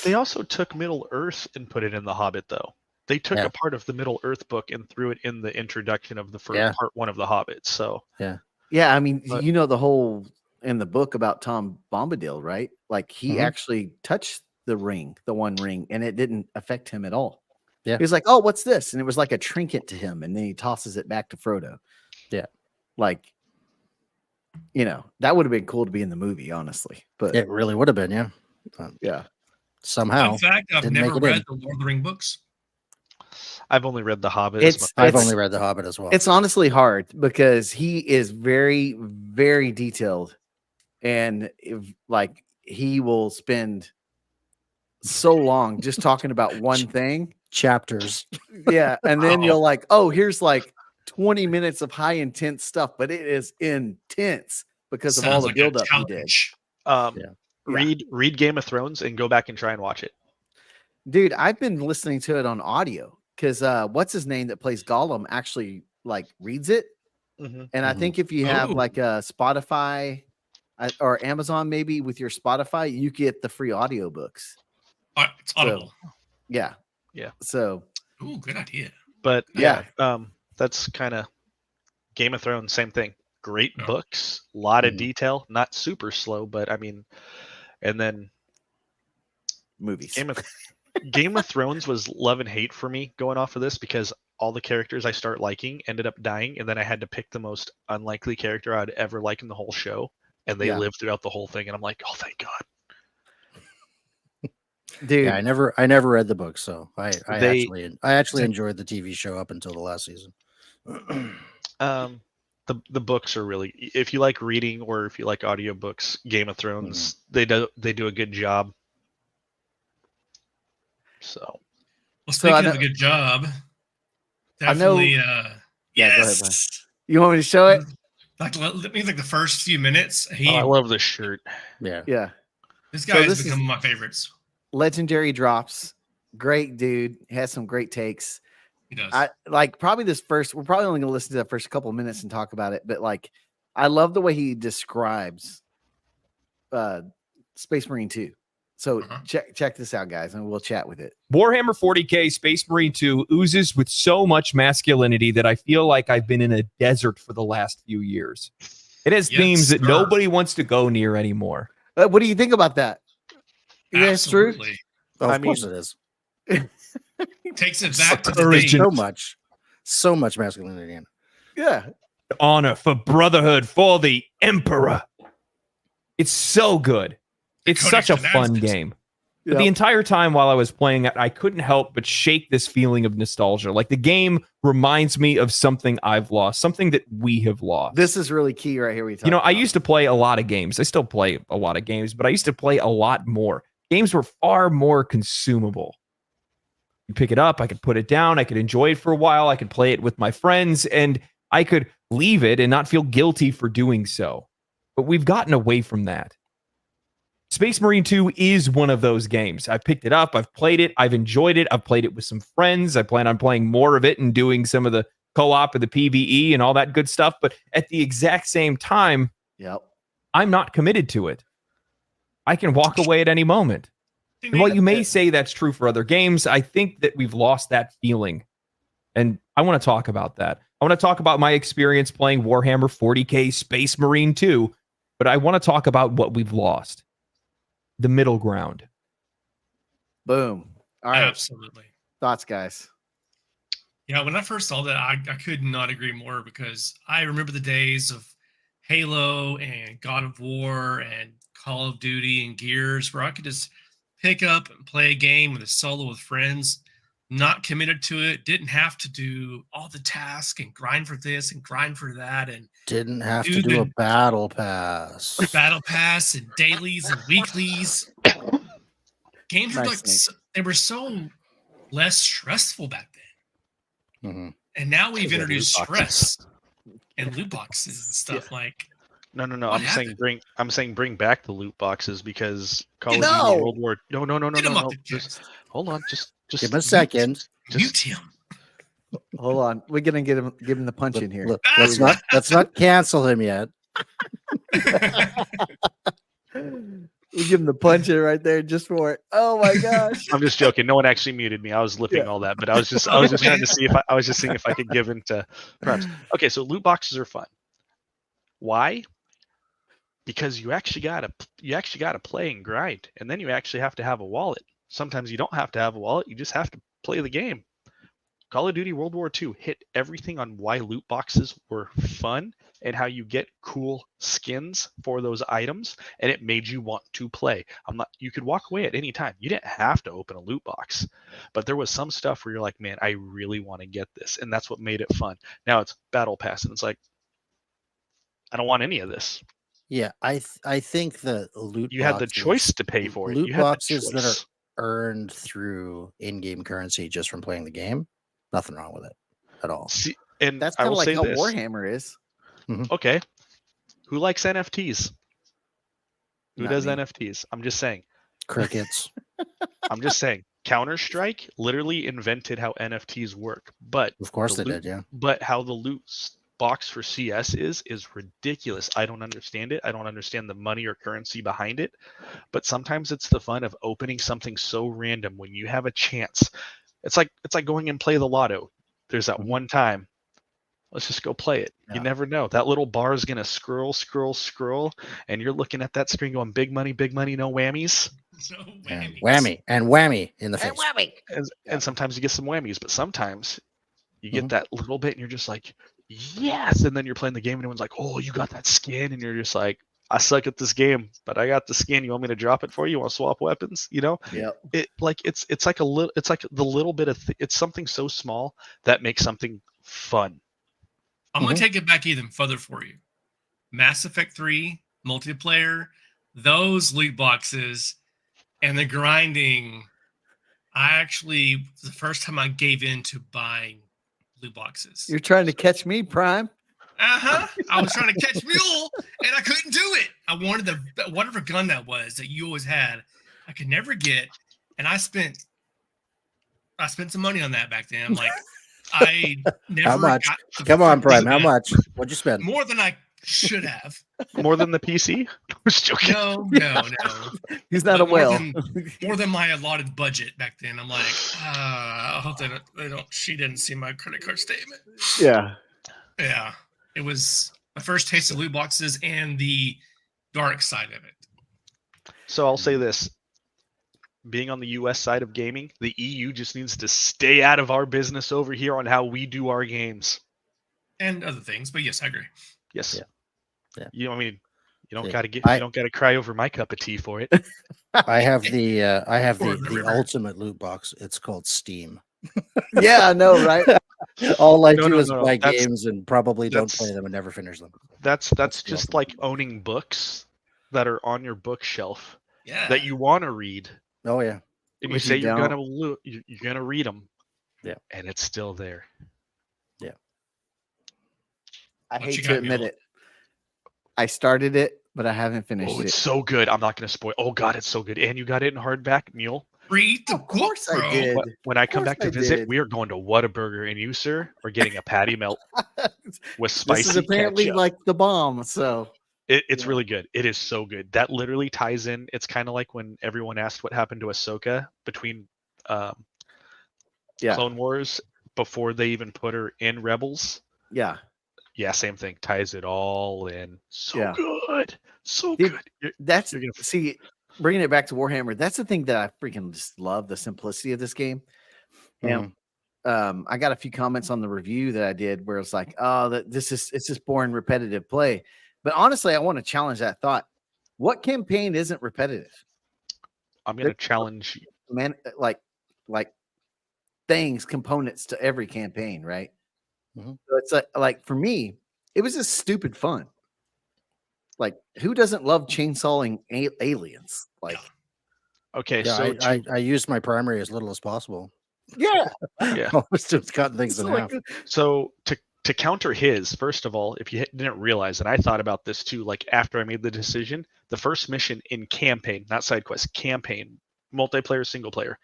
they also took Middle Earth and put it in The Hobbit, though. They took Yeah. a part of the Middle Earth book and threw it in the introduction of the first Yeah. part 1 of The Hobbit. So yeah, I mean, But- you know the whole in the book about Tom Bombadil, right? Like he Mhm. actually touched the one ring, and it didn't affect him at all. Yeah. He was like, "Oh, what's this?" And it was like a trinket to him, and then he tosses it back to Frodo. Yeah. Like, you know, that would have been cool to be in the movie, honestly. But it really would have been, yeah. yeah, Somehow, In fact, I've didn't never make it in. read the Lord of the Ring books. I've only read The Hobbit. I've only read The Hobbit as well. it's honestly hard because he is very, very detailed, and like he will spend so long just talking about one thing. Chapters. Yeah, and then Wow. you'll like, oh, here's like 20 minutes of high intense stuff, but it is intense because of all Sounds the like a build up he did. challenge. Read Game of Thrones and go back and try and watch it. Dude, I've been listening to it on audio because what's his name that plays Gollum actually like reads it. And I Mhm. think if you have Ooh. like a Spotify or Amazon, maybe with your Spotify, you get the free audiobooks. It's audible. Yeah. Yeah. So Ooh, good idea. But Yeah. that's kind of Game of Thrones, same thing. Great Yeah. books, a lot of Mhm. detail, not super slow, but I mean, and then movies. Game of Thrones was love and hate for me going off of this because all the characters I start liking ended up dying, and then I had to pick the most unlikely character I'd ever like in the whole show, and they lived throughout the whole thing, and I'm like, oh, thank God. Dude, Yeah, I never read the book, so I actually enjoyed the TV show up until the last season. The books are really, if you like reading or if you like audiobooks, Game of Thrones, they do a good job. So, well, speaking of a good job, definitely. Go ahead, yes. man. You want me to show it? Like the first few minutes. I love this shirt. Yeah. This guy has become my favorites. Legendary drops. Great dude. Has some great takes. He does. We're probably only going to listen to the first couple of minutes and talk about it, but like, I love the way he describes Space Marine 2. So check this out, guys, and we'll chat with it. Warhammer 40K Space Marine 2 oozes with so much masculinity that I feel like I've been in a desert for the last few years. It has themes that nobody wants to go near anymore. What do you think about that? Yeah, it's true. Oh, of course it is. Takes it back to the days. So much masculinity in it. Yeah. Honor for brotherhood for the Emperor. It's so good. It's such a fun game. But the entire time while I was playing it, I couldn't help but shake this feeling of nostalgia. Like the game reminds me of something I've lost, something that we have lost. This is really key right here. I used to play a lot of games. I still play a lot of games, but I used to play a lot more. Games were far more consumable. You pick it up, I could put it down, I could enjoy it for a while, I could play it with my friends, and I could leave it and not feel guilty for doing so. But we've gotten away from that. Space Marine 2 is one of those games. I picked it up, I've played it, I've enjoyed it, I've played it with some friends, I plan on playing more of it and doing some of the co-op and the PvE and all that good stuff, but at the exact same time, I'm not committed to it. I can walk away at any moment. And while you may say that's true for other games, I think that we've lost that feeling. And I want to talk about that. I want to talk about my experience playing Warhammer 40K Space Marine 2, but I want to talk about what we've lost. The middle ground. Boom. All right. Absolutely. Thoughts, guys? Yeah, when I first saw that, I could not agree more because I remember the days of Halo and God of War and Call of Duty and Gears where I could just pick up and play a game with a solo with friends, not committed to it, didn't have to do all the tasks and grind for this and grind for that, and didn't have to do a battle pass and dailies and weeklies. Games were they were so less stressful back then. And now we've introduced stress and loot boxes and stuff like. No. I'm saying bring back the loot boxes because Call of Duty World War. No. Hold on, just give him a second. Mute him. Hold on, we're gonna give him the punch in here. Let's not cancel him yet. We give him the punch in right there just for it. Oh my gosh! I'm just joking. No one actually muted me. I was lipping all that, but I was just trying to see if I was just seeing if I could give into. Perhaps. Okay, so loot boxes are fun. Why? Because you actually gotta play and grind, and then you actually have to have a wallet. Sometimes you don't have to have a wallet; you just have to play the game. Call of Duty World War II hit everything on why loot boxes were fun and how you get cool skins for those items, and it made you want to play. You could walk away at any time. You didn't have to open a loot box, but there was some stuff where you're like, man, I really want to get this, and that's what made it fun. Now it's battle pass, and it's like, I don't want any of this. Yeah, I think the loot you had the choice to pay for it. Loot boxes that are earned through in-game currency just from playing the game, nothing wrong with it at all. See, and that's kind of like how Warhammer is. Okay, who likes NFTs? Who does NFTs? I'm just saying. Crickets. I'm just saying. Counter-Strike literally invented how NFTs work, but of course they did, yeah. But how the loot box for CS is ridiculous. I don't understand it. I don't understand the money or currency behind it. But sometimes it's the fun of opening something so random when you have a chance. It's like going and play the lotto. There's that one time. Let's just go play it. Yeah. You never know. That little bar is gonna scroll, and you're looking at that screen going, big money, no whammies. No And whammies. whammy in the face. And sometimes you get some whammies, but sometimes you get Mhm. that little bit and you're just like, yes. And then you're playing the game and everyone's like, oh, you got that skin. And you're just like, I suck at this game, but I got the skin. You want me to drop it for you? You want to swap weapons? You know, Yep. it's like a little, it's like the little bit of, it's something so small that makes something fun. I'm going to take it back even further for you. Mass Effect 3 multiplayer, those loot boxes and the grinding. The first time I gave in to buying loot boxes. You're trying to catch me, Prime. I was trying to catch Mule and I couldn't do it. I wanted the whatever gun that was that you always had. I could never get, and I spent some money on that back then. Like I never How much? got the Come on, Prime. freaking How gun. much? What'd you spend? More than I should have. More than the PC? I was joking. No. He's not But a whale. more than my allotted budget back then. I'm like, I hope they don't. She didn't see my credit card statement. Yeah. Yeah, it was my first taste of loot boxes and the dark side of it. So I'll say this. Being on the US side of gaming, the EU just needs to stay out of our business over here on how we do our games. And other things, but yes, I agree. Yes. Yeah. You know, I mean, you don't Yeah. gotta you I- don't gotta cry over my cup of tea for it. I have the Or the river. ultimate loot box. It's called Steam. Yeah, I know, right? All I No, do no, is no, buy that's- games and probably don't that's- play them and never finish them. That's That's the just ultimate. like owning books that are on your bookshelf Yeah. that you want to read, Oh yeah. and you But say you you're don't. gonna you're gonna read them. Yeah. And it's still there. I What hate you to got, admit Mule? it. I started it, but I haven't finished Oh, it's it. so good. I'm not gonna spoil. Oh God, it's so good. And you got it in hardback, Mule. Read the Of course book, I bro. did. When I come course back to I visit, did. we are going to Whataburger, and you, sir, are getting a patty melt with spicy This is apparently ketchup. like the bomb. So It's Yeah. really good. It is so good. That literally ties in. It's kind of like when everyone asked what happened to Ahsoka between yeah, Clone Wars before they even put her in Rebels. yeah. Yeah, same thing. Ties it all in. So Yeah. good. So Dude, good. You're- That's You're gonna- see, bringing it back to Warhammer. That's the thing that I freaking just love, the simplicity of this game. And I got a few comments on the review that I did where it's like, oh, it's just boring, repetitive play. But honestly, I want to challenge that thought. What campaign isn't repetitive? I'm going to challenge. Man, like things, components to every campaign, right? Mhm. So it's like for me, it was just stupid fun. Like, who doesn't love chainsawing aliens? Like, Okay, Yeah, so I used my primary as little as possible. yeah. yeah. Almost just cutting things It's in like, half. So to counter his, first of all, if you didn't realize, and I thought about this too, like after I made the decision, the first mission in campaign, not side quest, campaign, multiplayer, single player,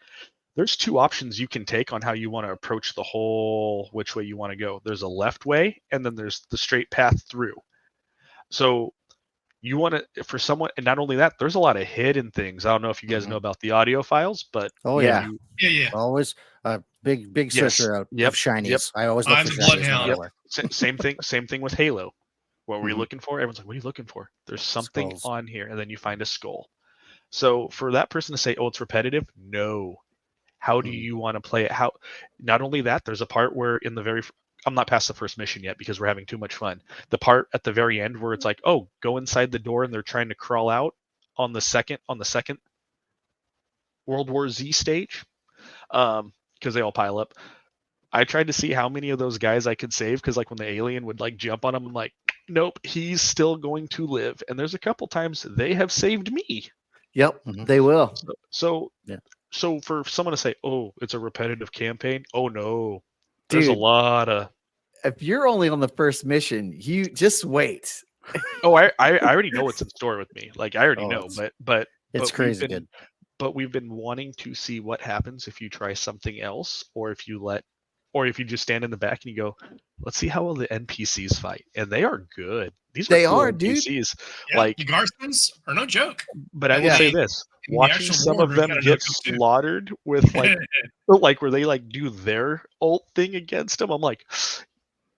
there's two options you can take on how you want to approach the whole which way you want to go. There's a left way, and then there's the straight path through. So you want to, for someone, and not only that, there's a lot of hidden things. I don't know if you guys Mhm. know about the audio files, but Oh Yeah. yeah. Yeah. Always big Yes. searcher out Yep. of shinies. Yep. I always look I'm for the shinies no bloodhound. matter where. same thing with Halo. What were you Mhm. looking for? Everyone's like, what are you looking for? There's something Skulls. on here, and then you find a skull. So for that person to say, oh, it's repetitive, no. How do Mhm. you want to play it? How? Not only that, there's a part where in the very I'm not past the first mission yet because we're having too much fun. The part at the very end where it's like, oh, go inside the door and they're trying to crawl out on the second World War Z stage, because they all pile up. I tried to see how many of those guys I could save because like when the alien would like jump on him, I'm like, nope, he's still going to live. And there's a couple times they have saved me. Yep, Mhm. they will. So Yeah. So for someone to say, oh, it's a repetitive campaign, oh no. There's a Dude. lot of If you're only on the first mission, you just wait. oh, I already know what's in store with me. Like I already Oh, know, it's- but It's we've crazy been- good. But we've been wanting to see what happens if you try something else, or if you just stand in the back and you go, let's see how well the NPCs fight, and they are good. These They cool are, dude. NPCs. Yeah, Like, the Garsons are no joke. but I will Yeah. say this: In the watching actual some war, of we them kinda get know too. slaughtered with like where they like do their ult thing against them, I'm like,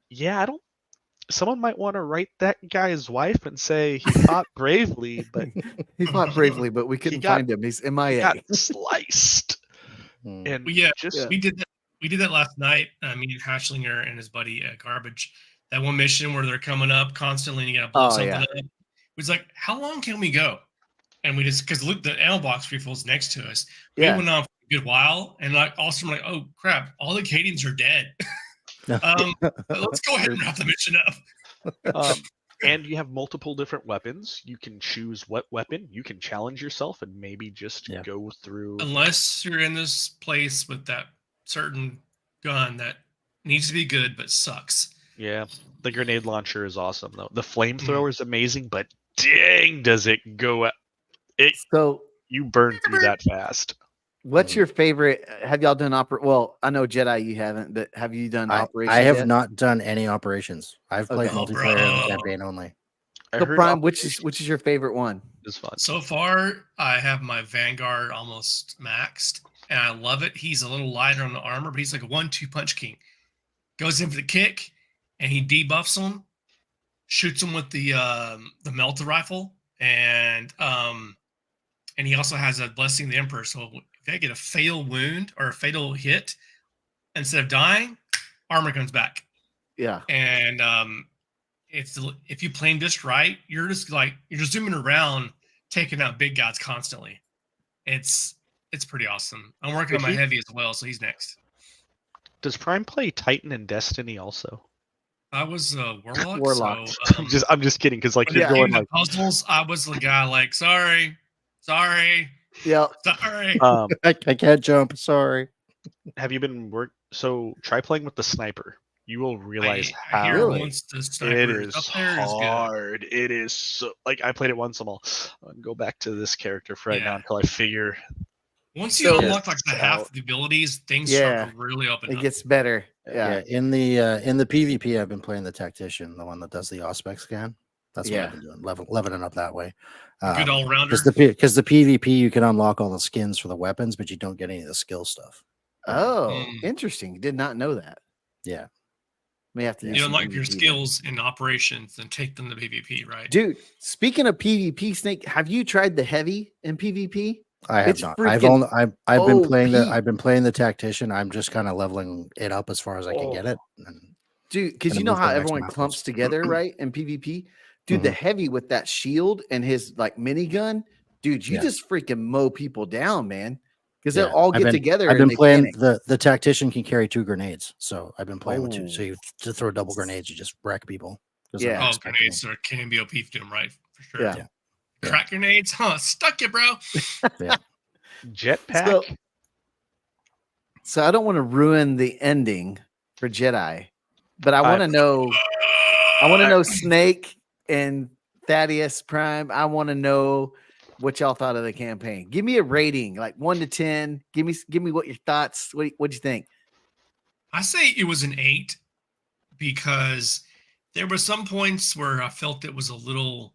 yeah, someone might want to write that guy's wife and say he fought bravely, but He fought bravely, but we couldn't got- find him. He's he MIA. got sliced. Hmm. And Yeah, just we did that. We did that last night. Me and Hatchlinger and his buddy Garbage. That one mission where they're coming up constantly and you gotta blow Oh, something yeah. up. It was like, how long can we go? And we just because Luke, the ammo box refill's next to us. We Yeah. went on for a good while, and like also we're like, oh crap, all the Cadians are dead. Let's go ahead and wrap the mission up. and you have multiple different weapons. You can choose what weapon. You can challenge yourself and maybe just Yeah. go through. Unless you're in this place with that certain gun that needs to be good but sucks. Yeah, the grenade launcher is awesome though. The flamethrower is amazing, but dang, does it go? So, You burn through that fast. what's your favorite? Have y'all done Well, I know Jedi you haven't, but have you done operations? I have yet? not done any operations. I've played Okay. multiplayer and Bro. campaign only. I So heard Prime, which Operation is your favorite one? is fun. So far, I have my Vanguard almost maxed, and I love it. He's a little lighter on the armor, but he's like a 1-2 punch king. Goes in for the kick, and he debuffs him, shoots him with the melter rifle, and he also has a blessing of the Emperor. So if they get a fatal wound or a fatal hit, instead of dying, armor comes back. Yeah. And if you play him just right, you're just zooming around, taking out big guys constantly. It's pretty awesome. I'm working on my heavy as well, so he's next. Does Prime play Titan and Destiny also? I was a warlock. Warlock. So, I'm just kidding because like when you're it came going to like puzzles, I was the guy like, sorry. Yeah. I can't jump. Sorry. have you been so try playing with the sniper. You will realize I how hear Really? once the sniper it is is up there is good. hard. It is so like I played it once. I'm gonna go back to this character for right now Yeah. until I figure. Once you So- unlock like the half out. of the abilities, things Yeah. start to really open It up. gets better. Yeah. In the PvP, I've been playing the tactician, the one that does the Auspex scan. That's what Yeah. I've been doing, leveling up that way. Good all rounder. Because the PvP, you can unlock all the skins for the weapons, but you don't get any of the skill stuff. Oh, Mm. interesting. Did not know that. Yeah. May have to. do You some unlock your PvP then. skills in operations and take them to PvP, right? Dude, speaking of PvP, Snake, have you tried the heavy in PvP? I have It's not. freaking I've been playing OP. I've been playing the tactician. I'm just kind of leveling it up as far as I can get it. And Dude, because Gonna you know move to how the next everyone map clumps first. together, right? In PvP? Dude, the heavy with that shield and his like minigun, dude, you Yeah. just freaking mow people down, man. Because Yeah, they'll all I've get been- together. I've and been they playing panic. the tactician can carry 2 grenades, so I've been playing with 2. So Oh. you to throw double grenades, you just wreck people. 'Cause they're Yeah. not Oh, expecting grenades can be OP if you do them right, for sure. Yeah. Yeah. Crack grenades, huh? Stuck you, bro. Jetpack. So I don't want to ruin the ending for Jedi, but I want to know. I want to know Snake and Thaddeus Prime. I want to know what y'all thought of the campaign. Give me a rating, like 1 to 10. Give me what your thoughts. What'd you think? I say it was an 8 because there were some points where I felt it was a little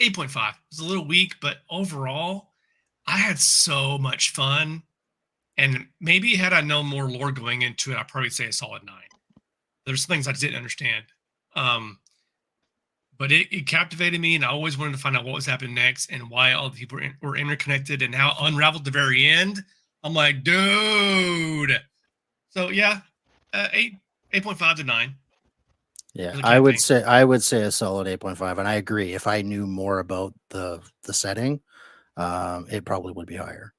8.5. It was a little weak, but overall, I had so much fun. And maybe had I known more lore going into it, I'd probably say a solid 9. There's things I didn't understand. But it captivated me, and I always wanted to find out what was happening next and why all the people were interconnected and how it unraveled at the very end. I'm like, dude. So yeah, 8.5 to 9. Yeah, for the I would campaign. say a solid 8.5, and I agree. If I knew more about the setting, it probably would be higher.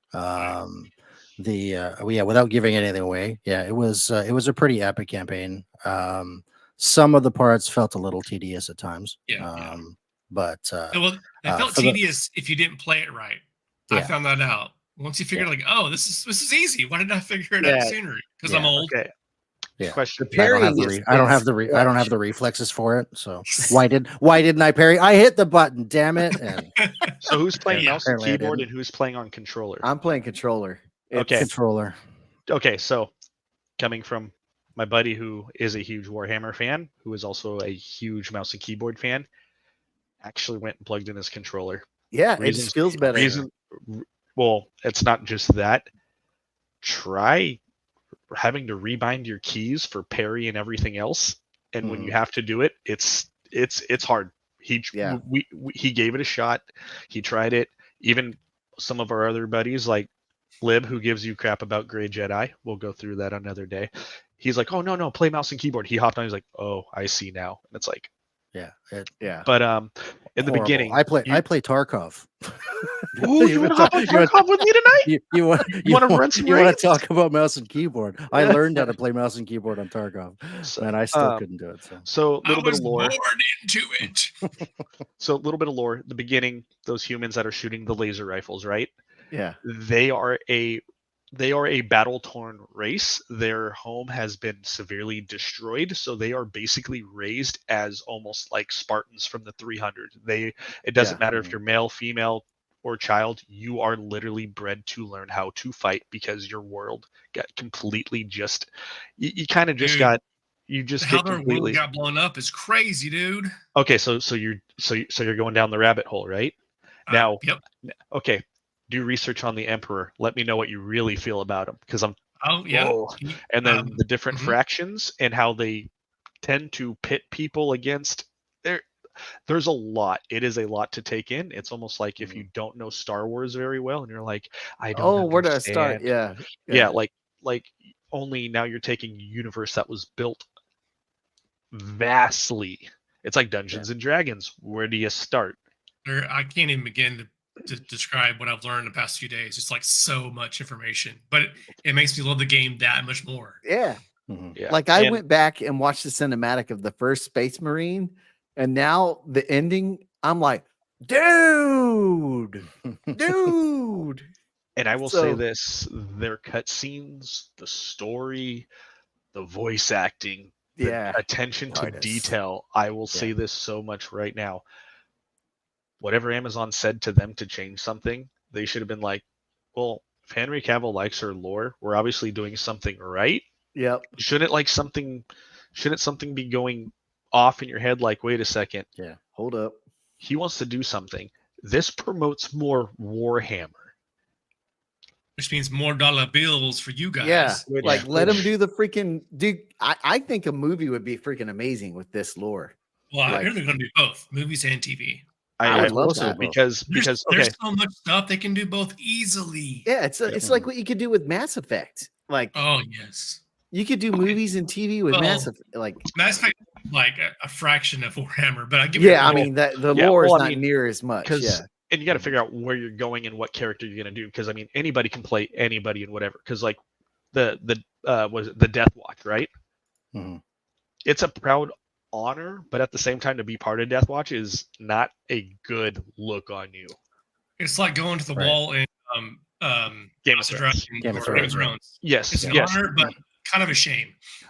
Without giving anything away, it was a pretty epic campaign. Some of the parts felt a little tedious at times. Yeah. But Well, it felt for the- tedious if you didn't play it right. I Yeah. found that out. Once you figure like, oh, this is easy. Why didn't I figure it Yeah. out sooner? Because I'm Yeah. old. Okay. Yeah. Question. The I don't have parrying the I don't have the I don't have the reflexes for it. So why didn't I parry? I hit the button, damn it! And So who's playing Yeah, mouse and apparently I keyboard, didn't. and who's playing on controller? I'm playing controller. Okay. controller. Okay, so coming from my buddy who is a huge Warhammer fan, who is also a huge mouse and keyboard fan, actually went and plugged in his controller. Yeah, it Reasons- feels better. Well, it's not just that. Try having to rebind your keys for parry and everything else. and when you have to do it, it's hard. He gave it a shot. He tried it. Even some of our other buddies like Lib, who gives you crap about Grey Jedi, we'll go through that another day. He's like, oh no, play mouse and keyboard. He hopped on. He's like, oh, I see now. And it's like, yeah. But in the beginning, I play Tarkov. Ooh, you want to hop on Tarkov with me tonight? You want to run some You want raids? to talk about mouse and keyboard? I learned how to play mouse and keyboard on Tarkov, and I still couldn't do it. So a little bit of lore. Born into it. So a little bit of lore. The beginning, those humans that are shooting the laser rifles, right? Yeah. They are a battle-torn race. Their home has been severely destroyed, so they are basically raised as almost like Spartans from the 300. It doesn't matter if you're male, female, or child. You are literally bred to learn how to fight because your world got completely you kind of just Dude, got you just how get their completely world got blown up is crazy, dude. okay. So you're going down the rabbit hole, right? Now, yep. Okay. Do research on the Emperor. Let me know what you really feel about him, because I'm. Oh yeah. Whoa. And then the different mhm. fractions and how they tend to pit people against. There's a lot. It is a lot to take in. It's almost like if you don't know Star Wars very well, and you're like, I don't. Oh, where do I start? understand. Yeah. Like only now you're taking a universe that was built vastly. It's like Dungeons and Dragons. Where do you start? I can't even begin to describe what I've learned the past few days. It's like so much information, but it makes me love the game that much more. Yeah. Yeah. Like I went back and watched the cinematic of the first Space Marine, and now the ending, I'm like, dude. And I will say this: their cutscenes, the story, the voice acting, the attention to detail. I will say this so much right now. Whatever Amazon said to them to change something, they should have been like, well, if Henry Cavill likes her lore, we're obviously doing something right. Yep. Shouldn't something be going off in your head like, wait a second. Yeah. Hold up. He wants to do something. This promotes more Warhammer. Which means more dollar bills for you guys. Yeah. Like let him do the freaking dude. I think a movie would be freaking amazing with this lore. Well, I hear they're going to do both movies and TV. I would love love that. because there's so much stuff they can do both easily. Yeah, it's like what you could do with Mass Effect. Like, oh yes, you could do movies and TV with Mass Effect. Like Mass Effect, like a fraction of Warhammer, but I give I mean that the lore is not near as much. Yeah, and you got to figure out where you're going and what character you're going to do, because I mean anybody can play anybody and whatever. Because like the was it the Death Watch, right? Mm-hmm. It's a proud honor, but at the same time, to be part of Death Watch is not a good look on you. It's like going to the wall in Game of Thrones. Game of Thrones. Yes, it's an honor, but kind of a shame.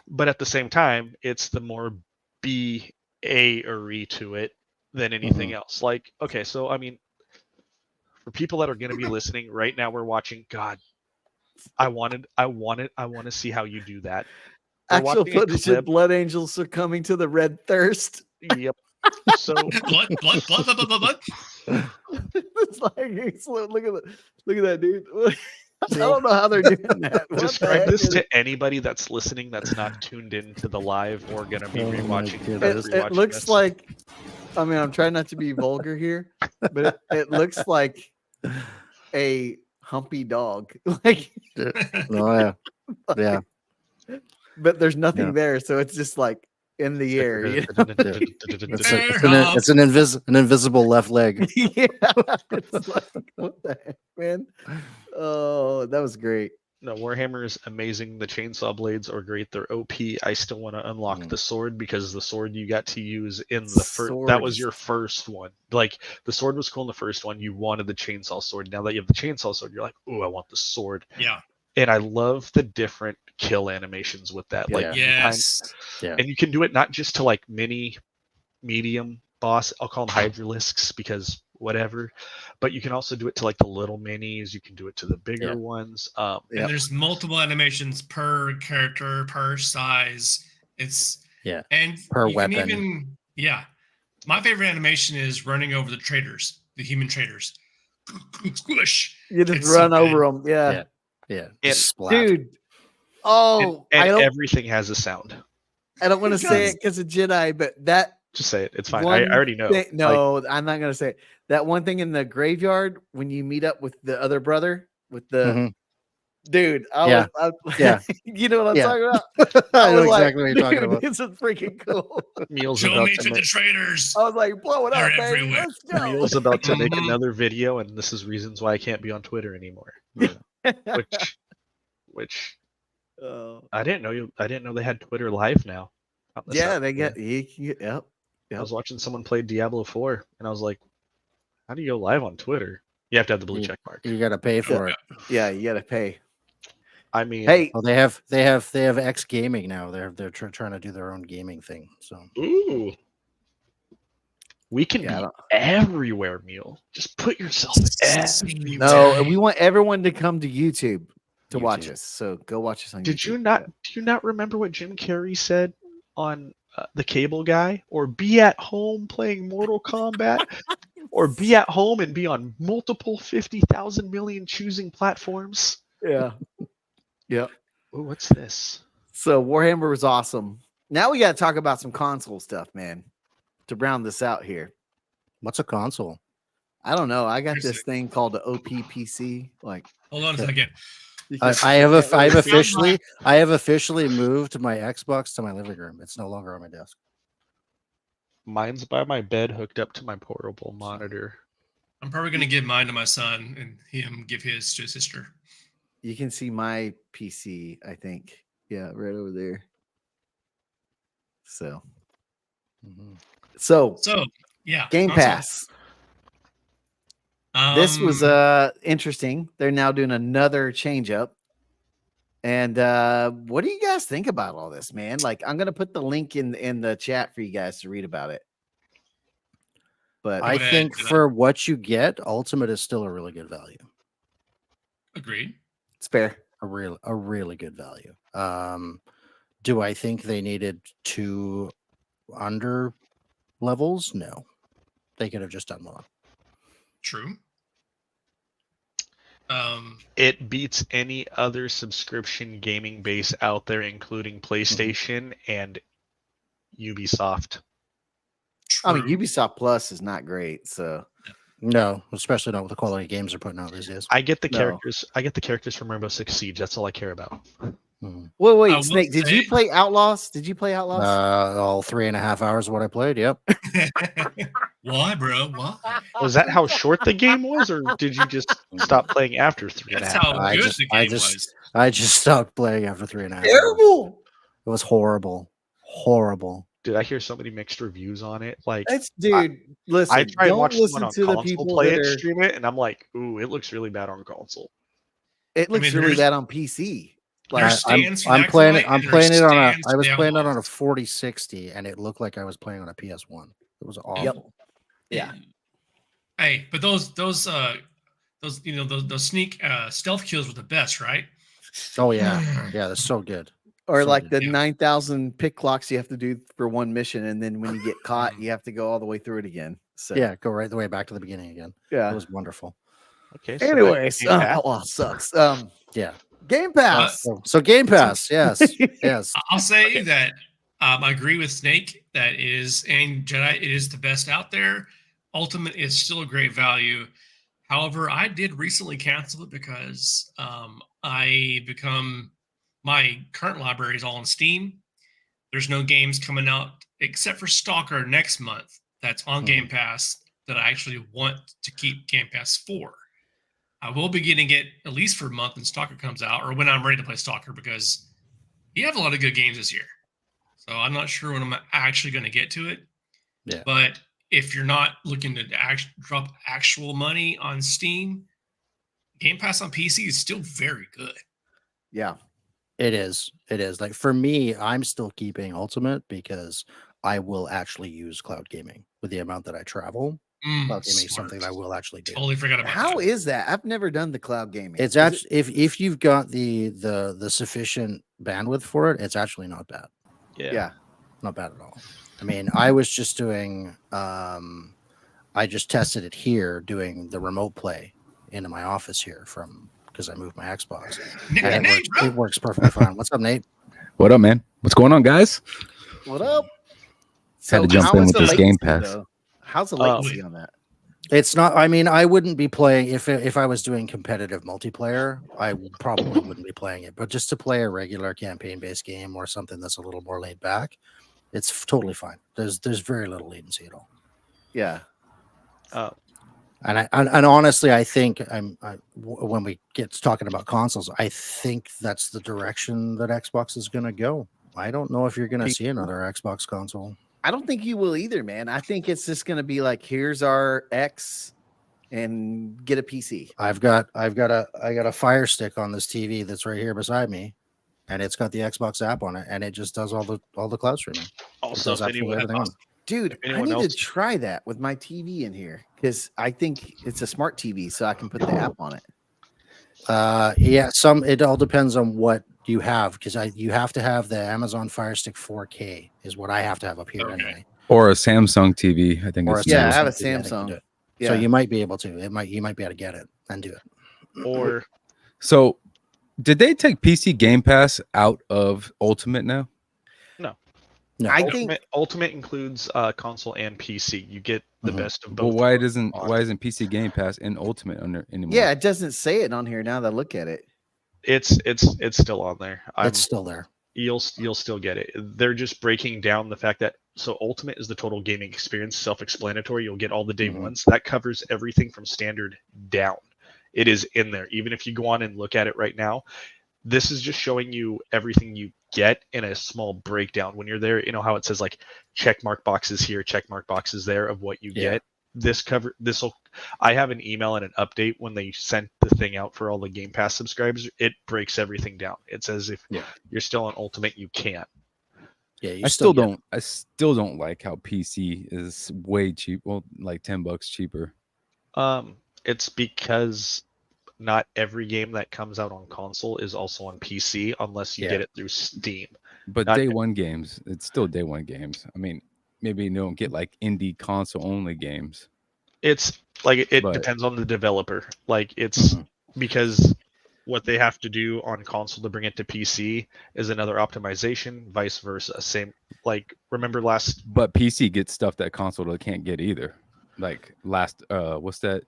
But at the same time, it's the more B-A-ery to it than anything else. Like, okay, so I mean, for people that are going to be listening right now, we're watching. God, I want to see how you do that. Actual footage of Blood Angels are coming to the Red Thirst. Yep. So blood. It's like look at that dude. I don't know how they're doing that. Describe this to anybody that's listening that's not tuned into the live or gonna be rewatching. It looks like, I mean, I'm trying not to be vulgar here, but it looks like a humpy dog. Like, oh yeah. But there's nothing there, so it's just like in the air. You know? It's an invisible left leg. Yeah, it's like, what the heck, man? Oh, that was great. No, Warhammer is amazing. The chainsaw blades are great. They're OP. I still want to unlock the sword, because the sword you got to use in the first, that was your first one. Like, the sword was cool in the first one. You wanted the chainsaw sword. Now that you have the chainsaw sword, you're like, oh, I want the sword. Yeah. And I love the different kill animations with that. Like, and you can do it not just to like medium boss. I'll call them hydralisks because whatever. But you can also do it to like the little minis. You can do it to the bigger ones. And there's multiple animations per character, per size. It's and per weapon. My favorite animation is running over the traders, the human traders. Squish. You just run over them. Yeah. Dude. Oh, and everything has a sound. I don't want to say it because of Jedi, but that Just say it. It's fine. I one already know. thing- no, I'm not gonna say it. That one thing in the graveyard when you meet up with the other brother with the Mhm. dude. Yeah. Yeah. You know what I'm Yeah. talking about? I know was like, exactly what you're talking dude, about. This is freaking cool. Meal's Show about me to to the make, traitors. I was like, blow it They're up, baby. everywhere. Let's go. Meal's about to make Mhm. another video, and this is reasons why I can't be on Twitter anymore. Which Oh. I didn't know I didn't know they had Twitter Live now. Found this Yeah, out they today. get you can get yep. I was watching someone play Diablo 4, and I was like, "How do you go live on Twitter? You have to have the blue check mark." You got to pay for it. Yeah, you gotta pay. I mean, Hey, Well, they have X Gaming now. They're trying to do their own gaming thing. So ooh, we can Yeah, I be don't- everywhere, Meal. Just put yourself everywhere. no, we want everyone to come to YouTube to watch YouTube. us. So go watch us on Did YouTube. you not? Do you not remember what Jim Carrey said on the Cable Guy? Or be at home playing Mortal Kombat, or be at home and be on multiple 50,000 million choosing platforms. Yeah. Yeah. Ooh, what's this? So Warhammer was awesome. Now we got to talk about some console stuff, man. To round this out here, what's a console? I don't know. I got Here's this it. thing called the OPPC. Like, Hold on a second. I have officially moved my Xbox to my living room. It's no longer on my desk. Mine's by my bed, hooked up to my portable monitor. I'm probably gonna give mine to my son and him give his to his sister. You can see my PC. I think, yeah, right over there. So, Mhm. so So yeah, Game console. Pass. This was interesting. They're now doing another change up. And what do you guys think about all this, man? Like, I'm gonna put the link in the chat for you guys to read about it. But I ahead, think do that. for what you get, Ultimate is still a really good value. Agreed. it's fair. A really good value. Do I think they needed 2 under levels? No. They could have just done one. True. It beats any other subscription gaming base out there, including PlayStation and Ubisoft. I mean, true. Ubisoft Plus is not great. So No, especially not with the quality games they're putting out these days. I get the No. characters. I get the characters from Rainbow Six Siege. That's all I care about. Mhm. wait, I will Snake. Did you say- play Outlaws? Did you play Outlaws? All 3.5 hours of what I played. Yep. Why, bro? Why? Was that how short the game was, or did you just stop playing after 3.5 That's how hours? good the game was. I just stopped playing after 3.5 hours. Terrible. It was horrible. Horrible. Dude, I hear so many mixed reviews on it. Like, It's dude. Listen, I try and don't watch listen someone on to the console people play that it, are. stream it, and I'm like, ooh, it looks really bad on console. It looks mean, really there's- bad on PC. Like, There's stands for I'm that playing fight, it. I'm and playing there's it on a. stands I for was the playing it on a Outlaws. 4060, and it looked like I was playing on a PS1. It was awful. yeah. Hey, but those you know those sneak stealth kills were the best, right? Oh yeah, yeah, that's so good. Or So like good. the 9,000 pick locks you have to do for one mission, and then when you get caught, you have to go all the way through it again. So Yeah, go right the way back to the beginning again. It yeah. was wonderful. Okay. So Anyways, Game Pass. Outlaw sucks. Yeah. Game Pass. So Game Pass, yes, yes. I'll say that I agree with Snake that it is, and Jedi it is the best out there. Ultimate is still a great value. However, I did recently cancel it because my current library is all on Steam. There's no games coming out except for Stalker next month that's on Game Pass that I actually want to keep Game Pass for. I will be getting it at least for a month when Stalker comes out, or when I'm ready to play Stalker, because you have a lot of good games this year. So I'm not sure when I'm actually going to get to it. Yeah. But if you're not looking to drop actual money on Steam, Game Pass on PC is still very good. Yeah. It is. It is. Like for me, I'm still keeping Ultimate because I will actually use cloud gaming with the amount that I travel. Cloud gaming is something that I will actually do. Totally forgot about How that. is that? I've never done the cloud gaming. It's Is it- actually if you've got the sufficient bandwidth for it, it's actually not bad. yeah. Not bad at all. I mean, I was just doing I just tested it here doing the remote play into my office here from because I moved my Xbox. Nick, And Nate, bro. it works perfectly fine. What's up, Nate? What up, man? What's going on, guys? What up? Had to jump how in is with the this Game latency, Pass. though? How's the latency on that? It's not. I mean, I wouldn't be playing if I was doing competitive multiplayer. I probably wouldn't be playing it. But just to play a regular campaign-based game or something that's a little more laid back, it's totally fine. There's very little latency at all. Yeah. And honestly, I think when we get to talking about consoles, I think that's the direction that Xbox is going to go. I don't know if you're going to see another Xbox console. I don't think you will either, man. I think it's just going to be like, here's our X, and get a PC. I got a Fire Stick on this TV that's right here beside me, and it's got the Xbox app on it, and it just does all the cloud streaming. Also, if anyone, Dude, I need to try that with my TV in here because I think it's a smart TV, so I can put the app on it. Yeah, it all depends on what you have, because you have to have the Amazon Fire Stick 4K is what I have to have up here anyway. Or a Samsung TV, I think. Or it's Yeah, I Samsung have a TV, I think Samsung. do it. Yeah. So you might be able to. You might be able to get it and do it. or So, did they take PC Game Pass out of Ultimate now? No, I think Ultimate includes console and PC. You get the best of both. Well, why of them isn't on- PC Game Pass in Ultimate under anymore? yeah, it doesn't say it on here now that I look at it. It's still on there. it's still there. You'll still get it. They're just breaking down the fact that Ultimate is the total gaming experience, self-explanatory. You'll get all the day ones. That covers everything from standard down. It is in there. Even if you go on and look at it right now, this is just showing you everything you get in a small breakdown. When you're there, you know how it says like check mark boxes here, check mark boxes there of what you get. I have an email and an update when they sent the thing out for all the Game Pass subscribers. It breaks everything down. It says if you're still on Ultimate, you can't. Yeah, I still don't like how PC is way cheap. Well, like $10 cheaper. It's because not every game that comes out on console is also on PC unless you get it through Steam. But day one games, it's still day one games. I mean, maybe you don't get like indie console only games. It's like it depends on the developer. Like it's because what they have to do on console to bring it to PC is another optimization, vice versa. Same, like remember But PC gets stuff that console can't get either. Like what's that?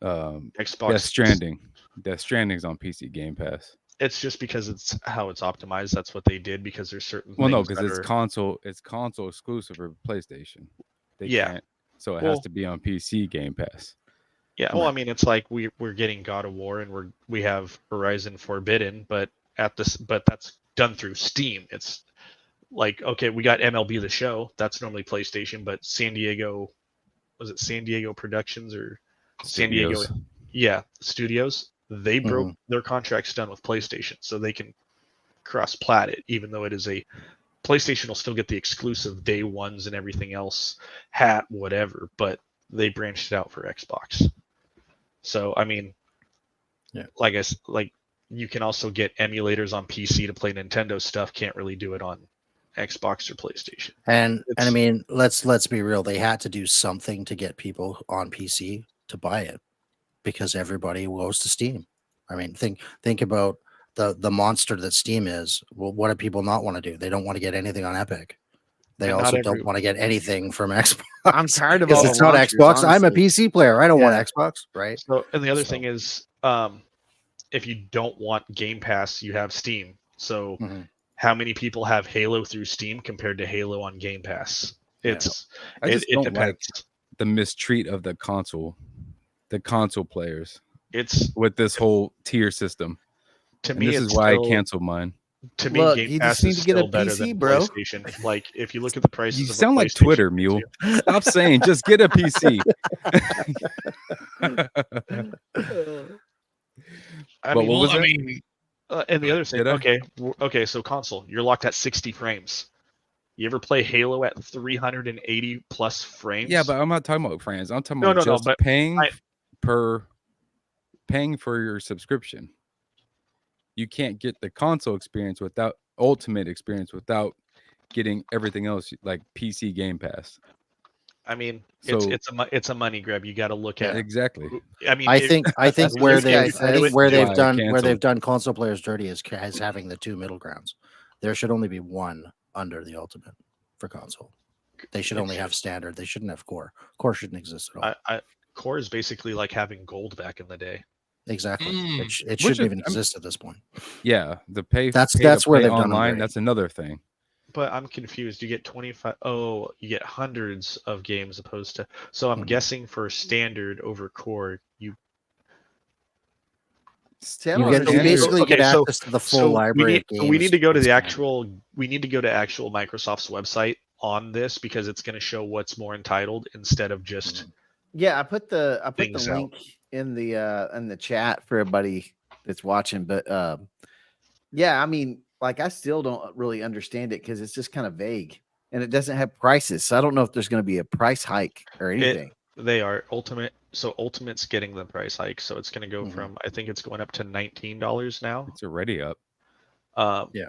Xbox Death Stranding's on PC Game Pass. It's just because it's how it's optimized. That's what they did because there's certain. Well, no, because it's console exclusive for PlayStation. They can't, so it has to be on PC Game Pass. Yeah, well, I mean, it's like we're getting God of War and we have Horizon Forbidden, but that's done through Steam. It's like, okay, we got MLB The Show. That's normally PlayStation, but San Diego Productions or San Diego? Yeah, studios. They broke their contracts done with PlayStation, so they can cross-plat it, even though it is a PlayStation will still get the exclusive day ones and everything else, hat, whatever, but they branched it out for Xbox. So I mean, like you can also get emulators on PC to play Nintendo stuff. Can't really do it on Xbox or PlayStation. And I mean, let's be real. They had to do something to get people on PC to buy it because everybody goes to Steam. I mean, think about the monster that Steam is. Well, what do people not want to do? They don't want to get anything on Epic. They also don't want to get anything from Xbox. I'm tired of all it's not Xbox. Honestly. I'm a PC player. I don't want Xbox, right? So, and the other thing is, if you don't want Game Pass, you have Steam. So, how many people have Halo through Steam compared to Halo on Game Pass? I just don't like the mistreat of the console players. It's with this whole tier system. To me, this is why I canceled mine. To me, Game Pass is still better than PlayStation. Like, if you look at the prices, you sound like Twitter, Mule. Stop saying, just get a PC. And the other thing, okay, so console, you're locked at 60 frames. You ever play Halo at 380 plus frames? Yeah, but I'm not talking about frames. I'm talking about paying for your subscription. You can't get the console experience without ultimate experience without getting everything else like PC Game Pass. I mean, it's a money grab. You got to look at exactly. I mean, I think where they've done console players dirty is having the two middle grounds. There should only be one under the Ultimate for console. They should only have standard. They shouldn't have core. Core shouldn't exist at all. Core is basically like having gold back in the day. Exactly. It Which shouldn't is- even exist at this point. Yeah, the pay. That's pay to where play they've done them online. dirty. That's another thing. But I'm confused. You get 25. Oh, you get hundreds of games opposed to. So I'm guessing for standard over core, you. See, I You don't get you understand. basically Okay, get so- access to the full library of games. we need to go to the That's actual. We need to go to actual Microsoft's website on this because it's going to show what's more entitled instead of just. Yeah, I put the Things out. link in the chat for everybody that's watching. But yeah, I mean, like I still don't really understand it because it's just kind of vague and it doesn't have prices. So I don't know if there's going to be a price hike or anything. They are Ultimate. So Ultimate's getting the price hike. So it's going to go Mhm. from. I think it's going up to $19 now. It's already up. Yeah.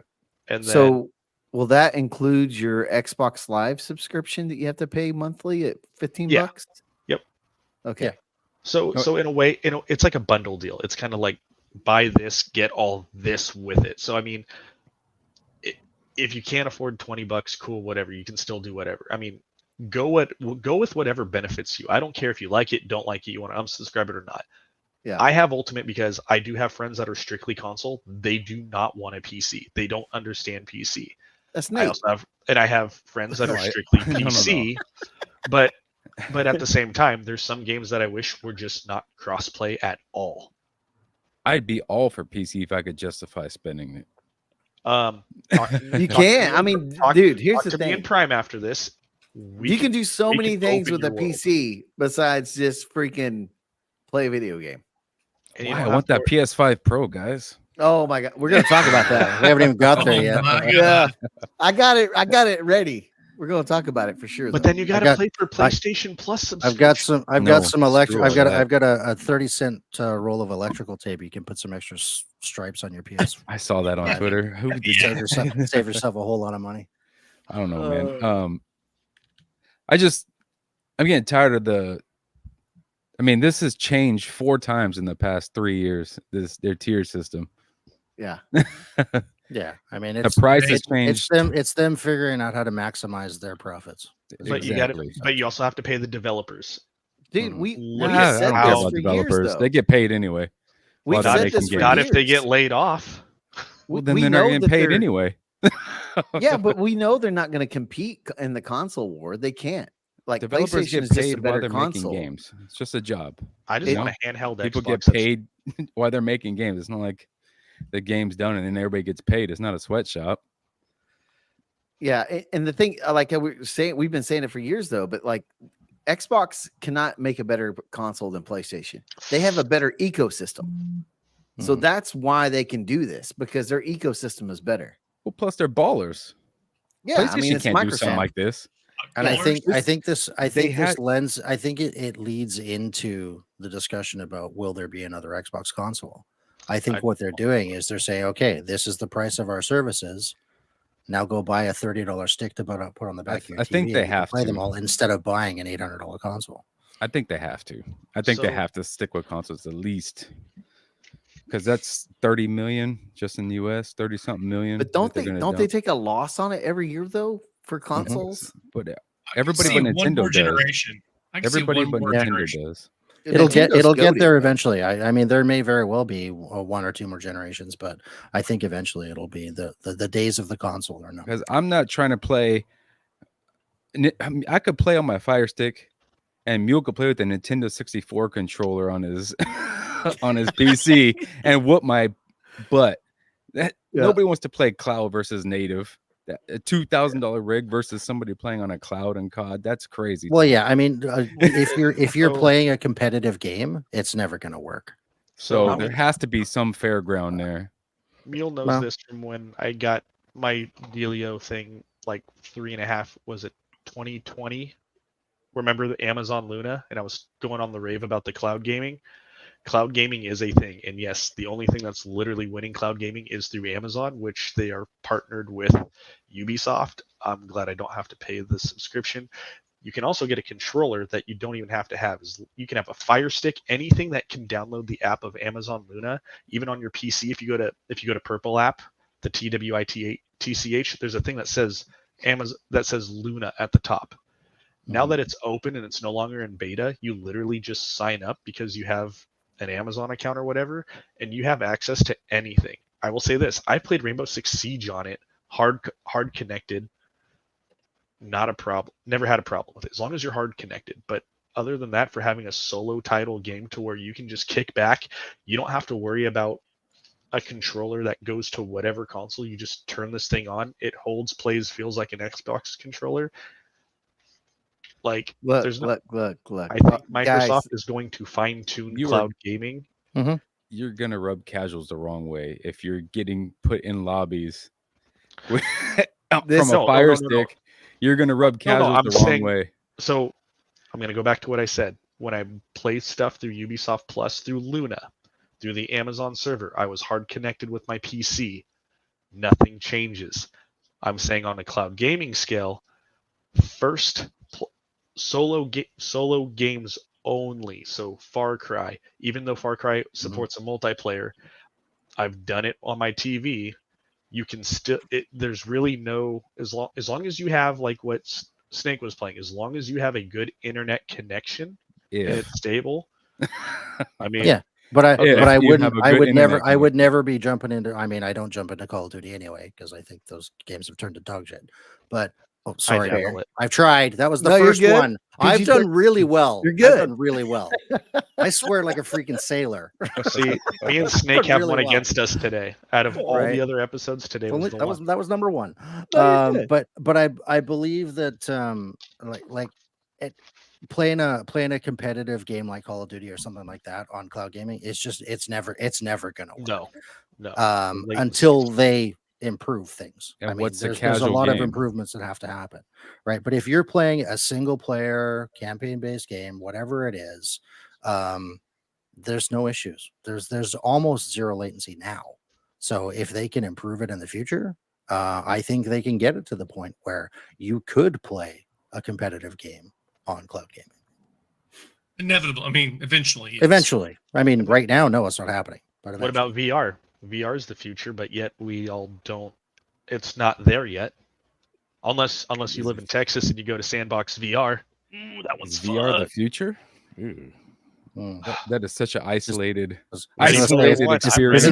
And then, So will that include your Xbox Live subscription that you have to pay monthly at $15? Yeah. Yep. Okay. Yeah. So in a way, it's like a bundle deal. It's kind of like buy this, get all this with it. So I mean, if you can't afford $20, cool, whatever. You can still do whatever. I mean, go with whatever benefits you. I don't care if you like it, don't like it, you want to unsubscribe it or not. Yeah. I have Ultimate because I do have friends that are strictly console. They do not want a PC. They don't understand PC. That's I nice. also have friends that No, are I- strictly no, no. PC, but at the same time, there's some games that I wish were just not crossplay at all. I'd be all for PC if I could justify spending it. You can't. I mean, dude, here's the to me in thing. Prime after this. You can do so we many can things open with a your world. PC besides just freaking play a video game. And you Why? I don't want have that to- PS5 Pro, guys. Oh my god, we're gonna talk about that. we haven't even got there Oh yet. my Yeah, God. I got it ready. We're gonna talk about it for sure. But though. then you got to got- play for PlayStation Plus subscription. I've got some. I've No, got some electric. screw I've got. all that. I've got a 30-cent roll of electrical tape. You can put some extra stripes on your PS. I saw that on Yeah. Twitter. Who did save, yourself, save yourself a whole lot of money. I don't know, man. I'm getting tired of the. I mean, this has changed 4 times in the past 3 years. Their tier system. yeah, Yeah, I mean The it's price has it's changed. them figuring out how to maximize their profits. But you got to. But you also have to pay the developers. dude, Mm. we Look we at said how this about for developers. years. Though. They get paid anyway. We've Well, not said if they this can for get- Not if they years. get laid off. Well, then We they're not know getting that paid they're- anyway. Yeah, but we know they're not going to compete in the console war. They can't. Like Developers PlayStation get is just a paid while better they're console. making games. It's just a job. I just You want know, a handheld People Xbox. get that's- paid while they're making games. It's not like the game's done and then everybody gets paid. It's not a sweatshop. Yeah, and the thing, like we've been saying it for years though, but like Xbox cannot make a better console than PlayStation. They have a better ecosystem, so Mhm. that's why they can do this because their ecosystem is better. Well, plus they're ballers. Yeah, PlayStation I mean it's can't do something Microsoft. like this. And I think this had- lends. I think it leads into the discussion about will there be another Xbox console. I think what they're doing is they're saying, okay, this is the price of our services. Now go buy a $30 stick to put on the back of your TV. I think they and you can have play them to. all instead of buying an $800 console. I think they have to. I think they So- have to stick with consoles at least. Because that's 30 million just in the US, 30 something million. But don't they take a loss on it every year though for consoles? But I can everybody see but one Nintendo more does. generation. I can see everybody one but more Nintendo generation. does. It'll get Nintendo's there goated, eventually. I mean, there may very well be 1 or 2 more generations, but I think eventually it'll be the days of the console are numbered. Because I'm not trying to play. I mean, I could play on my Fire Stick, and Mule could play with the Nintendo 64 controller on his on his PC and whoop my butt. Nobody wants to play cloud versus native. A $2,000 rig versus somebody playing on a cloud and COD. That's crazy. Well, yeah, I mean, if you're So- playing a competitive game, it's never going to work. So So- there has to be some fair ground there. Mule knows Well- this from when I got my Delio thing like 3.5, was it 2020? Remember the Amazon Luna? And I was going on the rave about the cloud gaming. Cloud gaming is a thing. And yes, the only thing that's literally winning cloud gaming is through Amazon, which they are partnered with Ubisoft. I'm glad I don't have to pay the subscription. You can also get a controller that you don't even have to have. You can have a Fire Stick, anything that can download the app of Amazon Luna, even on your PC. If you go to Purple app, the TWITCH, there's a thing that says Amazon, that says Luna at the top. Now that it's open and it's no longer in beta, you literally just sign up because you have an Amazon account or whatever, and you have access to anything. I will say this: I played Rainbow Six Siege on it, hard connected, not a problem. Never had a problem with it as long as you're hard connected. But other than that, for having a solo title game to where you can just kick back, you don't have to worry about a controller that goes to whatever console. You just turn this thing on. It holds, plays, feels like an Xbox controller. Like, Look. I think Microsoft Guys. is going to fine tune You cloud gaming. You're gonna rub casuals the wrong way if you're getting put in lobbies with, from a fire stick. You're gonna rub casuals the wrong way. So I'm going to go back to what I said. When I play stuff through Ubisoft Plus, through Luna, through the Amazon server, I was hard connected with my PC. Nothing changes. I'm saying on a cloud gaming scale, first solo games only. So Far Cry, even though Far Cry supports a multiplayer, I've done it on my TV. You can still, there's really no, as long as you have, like what Snake was playing, as long as you have a good internet connection and it's stable. I mean, Yeah. But I I would never be jumping into. I mean, I don't jump into Call of Duty anyway because I think those games have turned to dog shit. But sorry, I've tried. That was the first one. I've done really well. You're good. I've done really well. I swear, like a freaking sailor. See, me and Snake have Really one well. against us today. Out of all Right. the other episodes, today was the one. That was number one. No, you're good. But I believe that playing a competitive game like Call of Duty or something like that on cloud gaming, it's never gonna work. No. Until they improve things. And I mean, what's a there's a casual lot of game? improvements that have to happen, right? But if you're playing a single player campaign based game, whatever it is, there's no issues. There's almost zero latency now. So if they can improve it in the future, I think they can get it to the point where you could play a competitive game on cloud gaming. Inevitable. I mean, eventually. yes. Eventually. I mean, right now, no, it's not happening. But What about VR? VR is the future, but yet we all don't. It's not there yet, unless you live in Texas and you go to Sandbox VR. Ooh, that one's Is VR fun. the future? Ooh, that is such an isolated Isolated experience.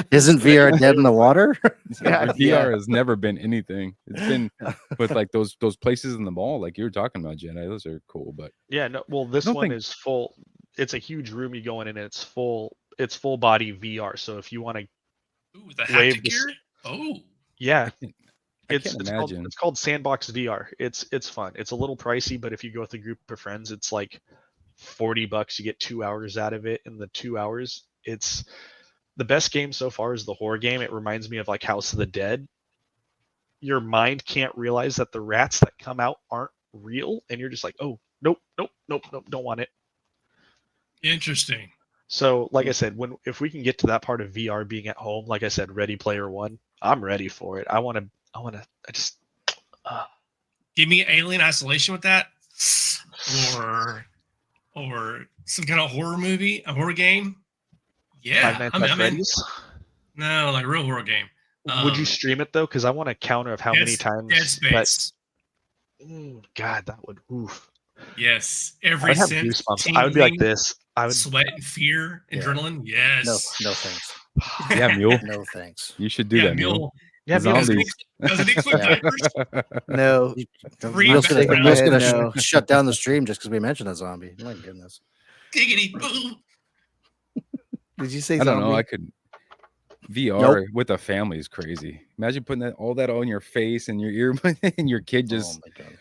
Isn't VR dead in the water? VR has never been anything. It's been with like those places in the mall, like you were talking about, Jen. Those are cool, but Yeah, no. Well, this don't one think- is full. It's a huge room you go in, and it's full body VR. So if you want to, Ooh, the Wave haptic this- gear? Oh. yeah, I it's can't imagine. it's called Sandbox VR. It's fun. It's a little pricey, but if you go with a group of friends, it's like $40. You get 2 hours out of it. In the 2 hours, it's the best game so far is the horror game. It reminds me of like House of the Dead. Your mind can't realize that the rats that come out aren't real, and you're just like, oh, nope, don't want it. Interesting. So, like I said, if we can get to that part of VR being at home, like I said, Ready Player One, I'm ready for it. I just Give me Alien Isolation with that, or some kind of horror movie, a horror game. Yeah, Five Nights I'm at in. Freddy's. No, like a real horror game. Would you stream it though? Because I want a counter of how many times. Dead Space. God, that would oof. Yes, I every would have sense. goosebumps. I would be like tingling, this. I would. Sweat and fear, Yeah. adrenaline. Yes. No thanks. yeah, Mule. No thanks. You should do Yeah, that, Mule. Mule. Yeah, because Zombies. Does it include Yeah. diapers? No. Free Will's gonna, background. Will's gonna No. shut down the stream just because we mentioned a zombie. My goodness. Giggity boo. Did you say I don't know. zombie? I could VR with a family is crazy. Imagine putting all that on your face and your ear, and your kid just Oh my God.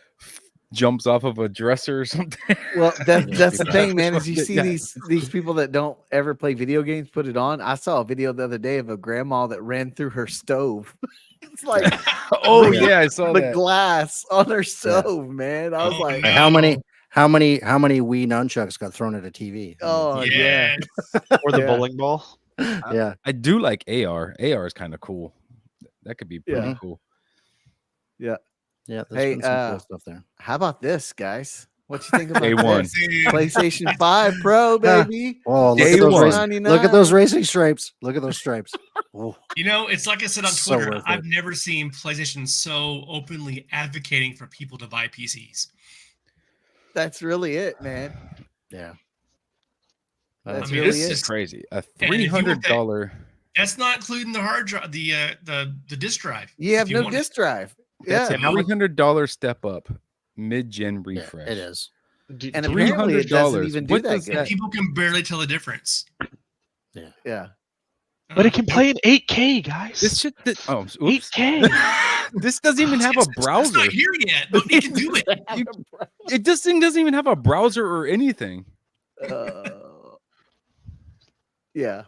jumps off of a dresser or something. Well, that's the Yeah. thing, man. Is you see Yeah. these people that don't ever play video games put it on. I saw a video the other day of a grandma that ran through her stove. It's like Oh the- yeah, I saw the that. glass on her stove, man. I was Oh, like, no. How many Wii nunchucks got thrown at a TV? oh yeah. or the Yeah. bowling ball. Yeah. I do like AR. AR is kind of cool. That could be pretty Yeah. cool. Yeah. There's Hey, been some cool stuff there. How about this, guys? What you think about A1. this? PlayStation 5 Pro, baby. Oh, look Day at those one. look at those racing stripes. Look at those stripes. Oh, You know, it's like I said on So Twitter. worth I've it. never seen PlayStation so openly advocating for people to buy PCs. That's really it, man. yeah. That's I mean, really This it's it. is just crazy. A and if you want that- $300. That's not including the hard drive, the disk drive. You have If no want it. disk drive. That's Yeah. a how much- $300 step up mid-gen Yeah, refresh. it is. Do- And do- apparently it doesn't $300. even do What that does good. And that- people can barely tell the difference. Yeah. but it can play in 8K, guys. This shit. Oops. 8K. This doesn't even have a It's browser. not here yet, but it can do it. This thing doesn't even have a browser or anything. Yeah.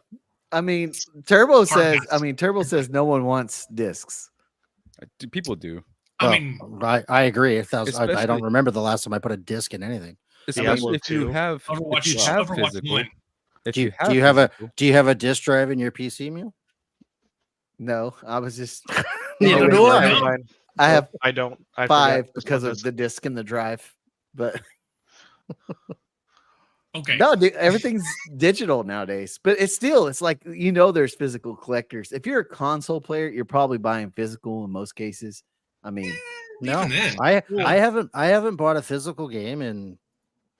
I mean, Turbo says. Hard Turbo says no one wants discs. People do, I Well, mean, I agree. I don't Especially- remember the last time I put a disc in anything. especially if you too. have Overwatch 1. If Do you you have have physical- Do you have a disc drive in your PC, Meal? No, I was just. Neither No, do I. no. Mine. I have I don't. I 5 forgot this because one of is- the disc and the drive, but Okay. no, dude, everything's digital nowadays. But it's like there's physical collectors. If you're a console player, you're probably buying physical in most cases. I mean, No, Even then. I haven't bought a physical game in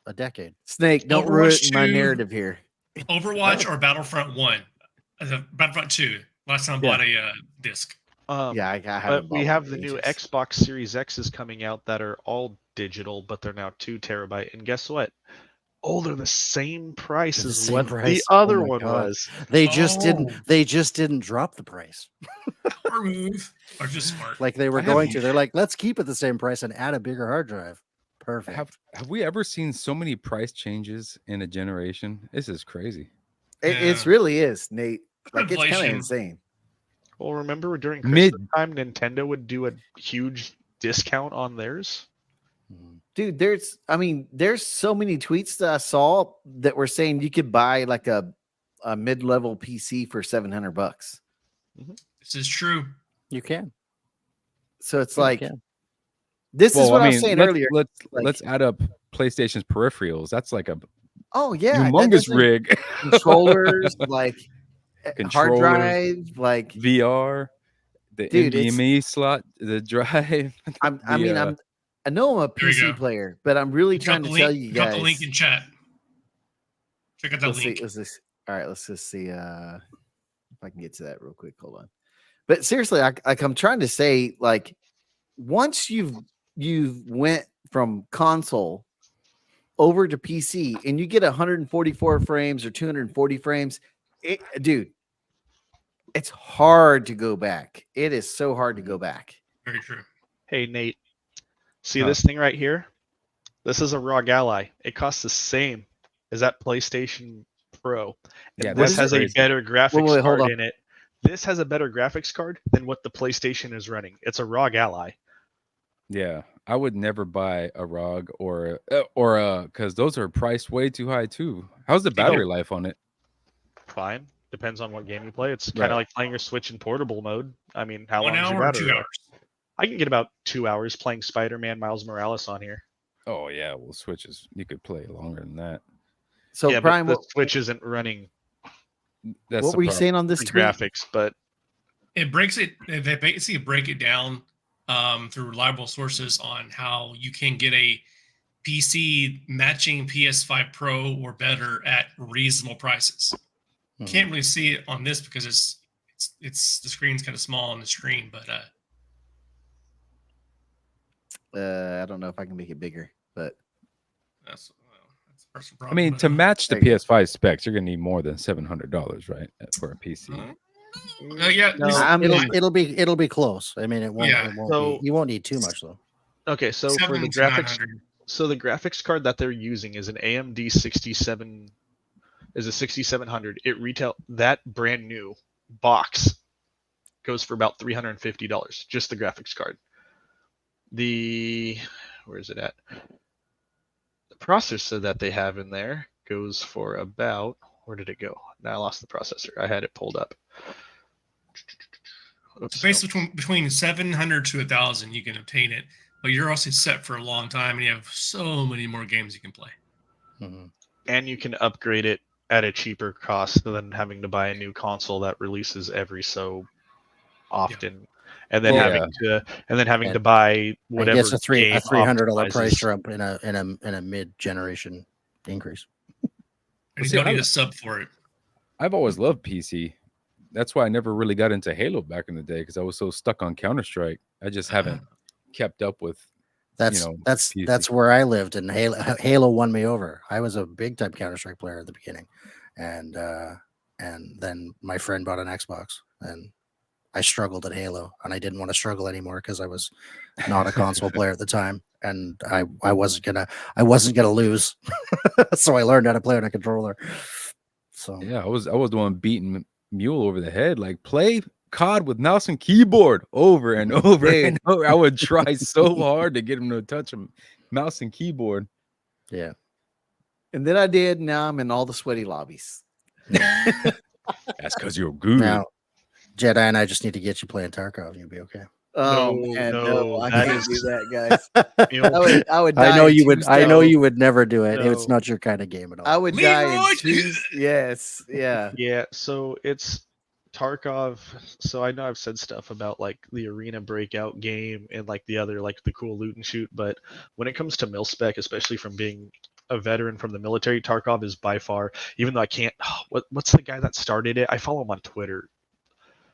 a decade. Snake, don't ruin Overwatch my 2. narrative here. Overwatch or Battlefront 1. Battlefront 2. Last time I bought a disc. Yeah, I haven't. But we bought have one the in new ages. Xbox Series X's coming out that are all digital, but they're now 2 terabyte. And guess what? Oh, they're the same price They're the as same what price. the Oh other my one God. was. They just Oh. didn't drop the price Power move. Or just smart. like they were I have- going to. They're like, let's keep it the same price and add a bigger hard drive. Perfect. Have we ever seen so many price changes in a generation? This is crazy. It Yeah. really is, Nate. Like it's kind of Inflation. insane. Well, remember during Mid- Christmas time, Nintendo would do a huge discount on theirs. Mhm. Dude, there's so many tweets that I saw that were saying you could buy like a mid-level PC for $700. This is true. You can. So it's You like can. this is Well, what I I was mean, saying let's, earlier. let's like- let's add up PlayStation's peripherals. That's like a Oh yeah, that humongous doesn't- rig. controllers, like hard Controllers. drive, like VR, the Dude, it's- NVMe slot, the drive. I mean, the, I know I'm a There you PC go. player, but I'm really Got trying the to link- tell you got guys. the link in chat. Check out that Let's see. link. Is this all right? Let's just see if I can get to that real quick. Hold on. But seriously, I'm trying to say, like, once you've went from console over to PC and you get 144 frames or 240 frames, dude, it's hard to go back. It is so hard to go back. Very true. Hey, Nate, see Huh. this thing right here? This is a ROG Ally. It costs the same as that PlayStation Pro. And Yeah, this that's has a crazy. better graphics wait, hold card on. in it. This has a better graphics card than what the PlayStation is running. It's a ROG Ally. Yeah, I would never buy a ROG or because those are priced way too high too. How's the battery life on it? Fine. Depends on what game you play. It's kind of Right. like playing your Switch in portable mode. I mean, how 1 long is your hour or battery 2 life? hours? I can get about 2 hours playing Spider-Man Miles Morales on here. Oh yeah, well Switches you could play longer than that. So, yeah, Brian, but the Switch isn't running That's what the were you problem. saying on this the tweet? graphics, but It breaks it. They basically break it down through reliable sources on how you can get a PC matching PS5 Pro or better at reasonable prices. Mhm. Can't really see it on this because it's the screen's kind of small on the screen, but I don't know if I can make it bigger, but that's the personal I problem. mean, but, to match the there you go. PS5 specs, you're gonna need more than $700, right, for a PC. yeah, No, this- I mean, It'll be close. I mean, it won't. Yeah. It won't So- be, you won't need too much though. okay, so for 7 the to graphics 900. so the graphics card that they're using is an AMD 67 is a 6700. It retail that brand new box goes for about $350, just the graphics card. Where is it at? The processor that they have in there goes for about, where did it go? Now I lost the processor. I had it pulled up. Oops, It's basically between 700 to 1,000 you can obtain it, but you're also set for a long time and you have so many more games you can play. Mhm. and you can upgrade it at a cheaper cost than having to buy a new console that releases every so often, and then Well, having And- to buy I whatever guess a game $300 price optimizes. drop in a mid-generation increase. And you See, don't I- need a sub for it. I've always loved PC. That's why I never really got into Halo back in the day because I was so stuck on Counter-Strike. I just haven't kept up with. That's know, that's PC. that's where I lived, and Halo won me over. I was a big time Counter-Strike player at the beginning, and then my friend bought an Xbox, and I struggled at Halo, and I didn't want to struggle anymore because I was not a console player at the time, and I wasn't gonna lose, so I learned how to play on a controller. So Yeah, I was the one beating Mule over the head. Like, play COD with mouse and keyboard over and over and over. I would try so hard to get him to touch him, mouse and keyboard. yeah, And then I did. Now I'm in all the sweaty lobbies. That's because you're good. now Jedi and I just need to get you playing Tarkov. You'll be okay. Oh No, man, no, no, I that can't is- do that, guys. You know, I would. Die I know in you would. I know Tombstone. you would never do it. It's No. not your kind of game at all. I would die Leroy! in two. Yes, yeah. yeah, so it's Tarkov. So I know I've said stuff about like the arena breakout game and like the other like the cool loot and shoot, but when it comes to mil spec, especially from being a veteran from the military, Tarkov is by far, even though I can't. What's the guy that started it? I follow him on Twitter.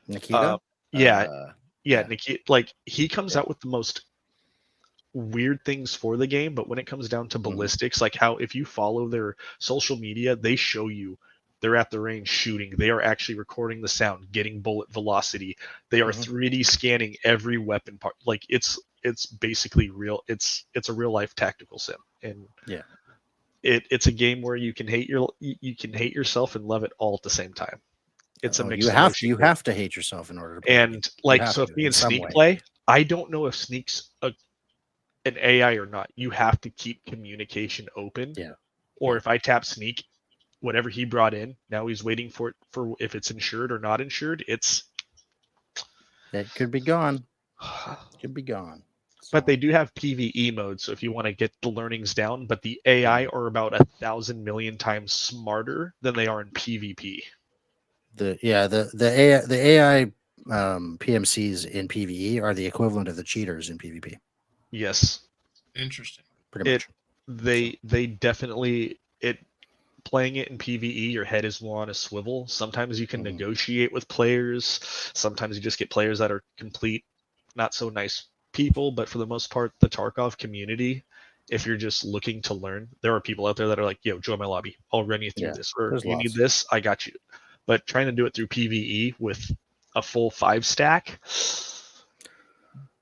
Nikita. Yeah, Uh, yeah, yeah. Nikki, like he comes out with the most weird things for the game, but when it comes down to ballistics, like how if you follow their social media, they show you they're at the range shooting. They are actually recording the sound, getting bullet velocity. They are 3D scanning every weapon part. Like it's basically real. It's a real life tactical sim, and Yeah. it's a game where you can hate yourself and love it all at the same time. It's a Oh, mixed you have emotion game. you have to hate yourself in order to play the game. And like, have so to, if me in and some Sneak way. play, I don't know if Sneak's an AI or not. You have to keep communication open. Yeah. Or if I tap Sneak, whatever he brought in, now he's waiting for it for if it's insured or not insured. It could be gone. Could be gone. But So, they do have PvE mode, so if you want to get the learnings down, but the AI are about 1,000 million times smarter than they are in PvP. the AI PMCs in PvE are the equivalent of the cheaters in PvP. Yes. Interesting. Pretty much. They definitely playing it in PvE, your head is more on a swivel. Sometimes you can negotiate with players. Sometimes you just get players that are complete, not so nice people. But for the most part, the Tarkov community, if you're just looking to learn, there are people out there that are like, "Yo, join my lobby. I'll run you through Yeah, this." Or there's you need lots. this, I got you. But trying to do it through PvE with a full 5 stack,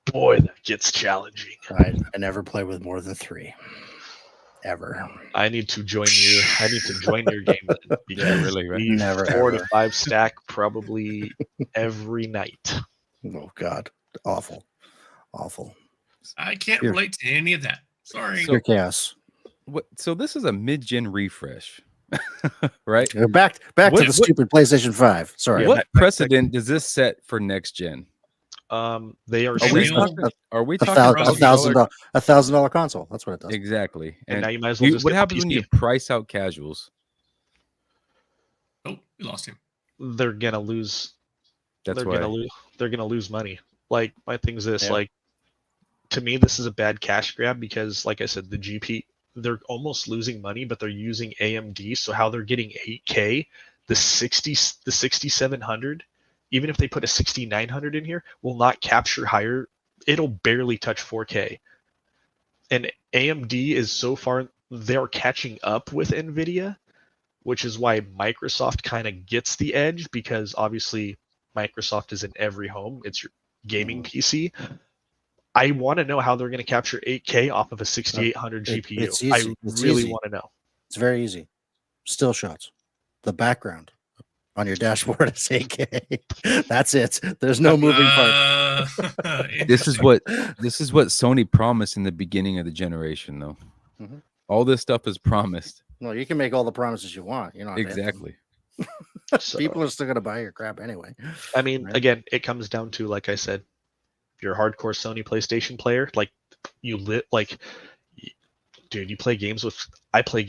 boy, that gets challenging. I never play with more than 3. Ever. I need to join your game then, because really, right? we Never, 4 to ever. 5 stack probably every night. Oh God. Awful. I can't Here. relate to any of that. Sorry. Pure chaos. What? So this is a mid-gen refresh, right? Back to What- the stupid PlayStation 5. Sorry. What precedent does this set for next gen? They are Are Are we we saying, talking? Are we A talking $1,000 about $1,000 console. That's what it does. exactly? and now you might as well just what get the happens when PC. you price out casuals? Oh, we lost him. They're gonna lose. That's they're why. gonna lose money. Like my thing's this. Yeah. Like to me, this is a bad cash grab because, like I said, the GP they're almost losing money, but they're using AMD. So how they're getting 8K, the 6700, even if they put a 6900 in here, will not capture higher. It'll barely touch 4K. And AMD is so far they're catching up with Nvidia, which is why Microsoft kind of gets the edge because obviously Microsoft is in every home. It's your gaming PC. I want to know how they're going to capture 8K off of a 6800 GPU. it's easy. I It's really easy. want to know. It's very easy. Still shots. The background on your dashboard is 8K. That's it. There's no moving part. This is what Sony promised in the beginning of the generation, though. Mhm. All this stuff is promised. No, you can make all the promises you want. You know Exactly. So, People are still gonna buy your crap anyway. I mean, Right. again, it comes down to, like I said, if you're a hardcore Sony PlayStation player, like dude, you play games with. I play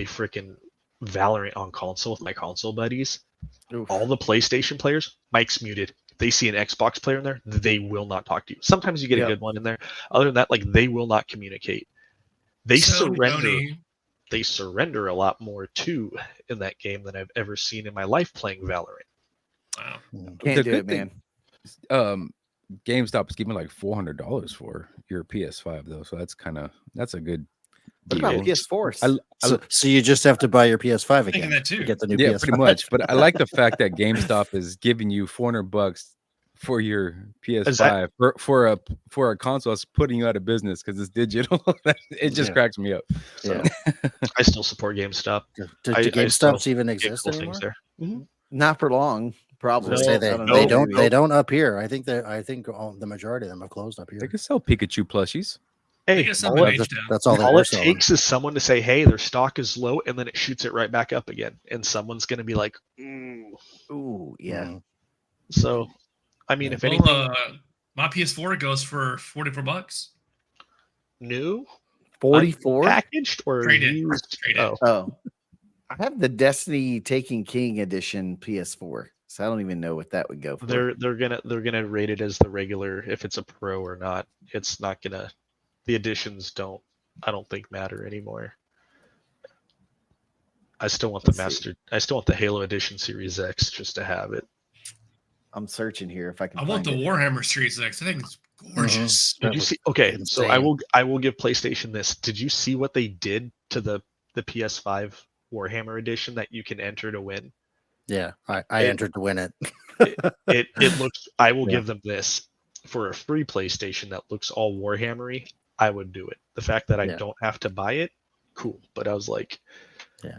freaking Valorant on console with my console buddies. Oof. All the PlayStation players, mic's muted. If they see an Xbox player in there, they will not talk to you. Sometimes you get Yep. a good one in there. Other than that, like they will not communicate. They So, surrender. Tony, They surrender a lot more too in that game than I've ever seen in my life playing Valorant. wow. Can't The do good it, thing- man. GameStop is giving like $400 for your PS5 though, so that's a good What about deal. PS4s? So you just have to buy your PS5 Thinking again that to too. get the new Yeah, PS5. pretty much. But I like the fact that GameStop is giving you $400 for your PS5 for a console that's putting you out of business because it's digital. It just Yeah. cracks me up. Yeah. I still support GameStop. Do I GameStops still even Get exist cool anymore? things there. Not for long, probably. I was gonna say I they, know, don't maybe. they don't up here. I think the majority of them have closed up here. They can sell Pikachu plushies. Hey, guess all somebody- it, That's, down. that's all they all were it selling. takes is someone to say, "Hey, their stock is low," and then it shoots it right back up again, and someone's going to be like, "Ooh." Ooh, yeah. Mhm. So, I mean, if Well, anything my PS4 goes for $44. new, 44? packaged or Traded. used, Traded. oh, Oh, I have the Destiny Taking King edition PS4, so I don't even know what that would go for. they're gonna rate it as the regular if it's a pro or not. It's not gonna. The editions I don't think matter anymore. I still want the Let's see. I still want the Halo Edition Series X just to have it. I'm searching here if I can. I want the find it. Warhammer Series X. I think it's gorgeous. Did That you was see? Okay, so insane. I will give PlayStation this. Did you see what they did to the PS5 Warhammer Edition that you can enter to win? Yeah, I It- entered to win it. It looks. I will Yeah. give them this for a free PlayStation that looks all Warhammery. I would do it. The fact that I Yeah. don't have to buy it, cool. But I was like, Yeah.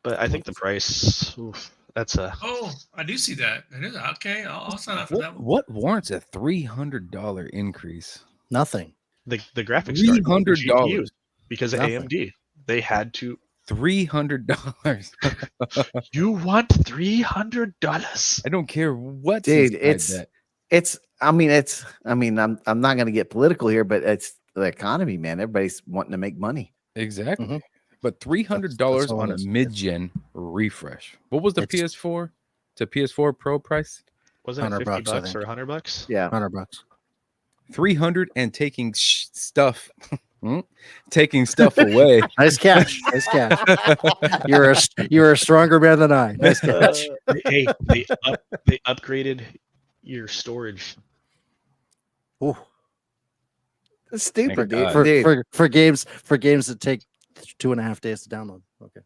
But I think the price. Oof, that's a. Oh, I do see that. It is okay. I'll sign up for that one. What warrants a $300 increase? Nothing. The graphics card, the $300 GPUs, because of Nothing. AMD. They had to. $300. You want $300? I don't care what. Dude, it's. I mean, I'm not going to get political here, but it's the economy, man. Everybody's wanting to make money. exactly. Mhm. But $300 That's all on it a is. mid-gen refresh. What was the It's- PS4 to PS4 Pro price? Wasn't it 100 50 bucks, I bucks think. or $100? Yeah. $100. 300 and taking stuff, taking stuff away. Nice catch. Nice catch. You're a stronger man than I. Nice catch. Hey, they upgraded your storage. Ooh. It's stupid, Thank dude. God. Dude, For games that take 2.5 days to download. Okay.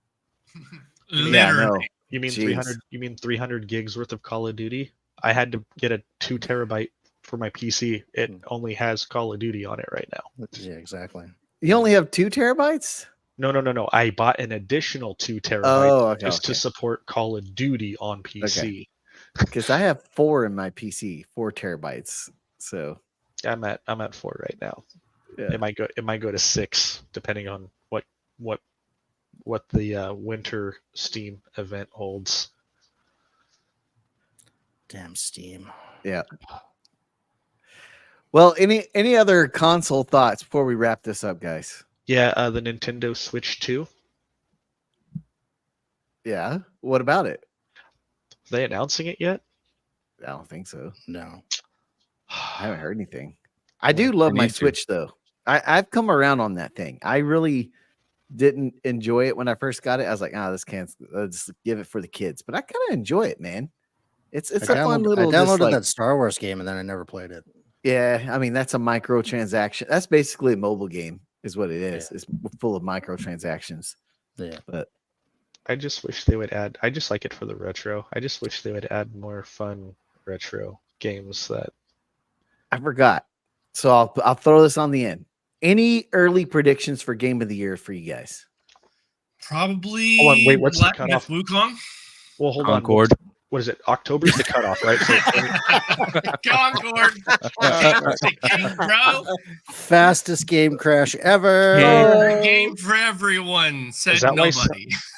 yeah, no. Literally. You mean Jeez. 300? You mean 300 gigs worth of Call of Duty? I had to get a 2 terabyte for my PC. It only has Call of Duty on it right now. Yeah, exactly. You only have 2 terabytes? No. I bought an additional 2 terabytes Oh, okay, just to okay. support Call of Duty on PC. Because I have 4 in my PC, 4 terabytes. So I'm at 4 right now. Yeah. It might go to 6 depending on what the winter Steam event holds. Damn Steam. yeah. Well, any other console thoughts before we wrap this up, guys? Yeah, the Nintendo Switch 2. Yeah. What about it? Are they announcing it yet? I don't think so. No. I haven't heard anything. I do love my need to. Switch though. I've come around on that thing. I really didn't enjoy it when I first got it. I was like, this can't. Let's give it for the kids. But I kind of enjoy it, man. It's a fun little. I just downloaded like- that Star Wars game and then I never played it. Yeah, I mean that's a microtransaction. That's basically a mobile game, is what it is. Yeah. It's full of microtransactions. Yeah. But I just wish they would add. I just like it for the retro. I just wish they would add more fun retro games that. I forgot. So I'll throw this on the end. Any early predictions for Game of the Year for you guys? Probably. Hold on, wait, what's the Black cutoff? Myth Wukong. Well, hold Concord. what is it? October's the cutoff, right? So Concord. Game, bro. Fastest game crash ever. Game for everyone. Said Is that why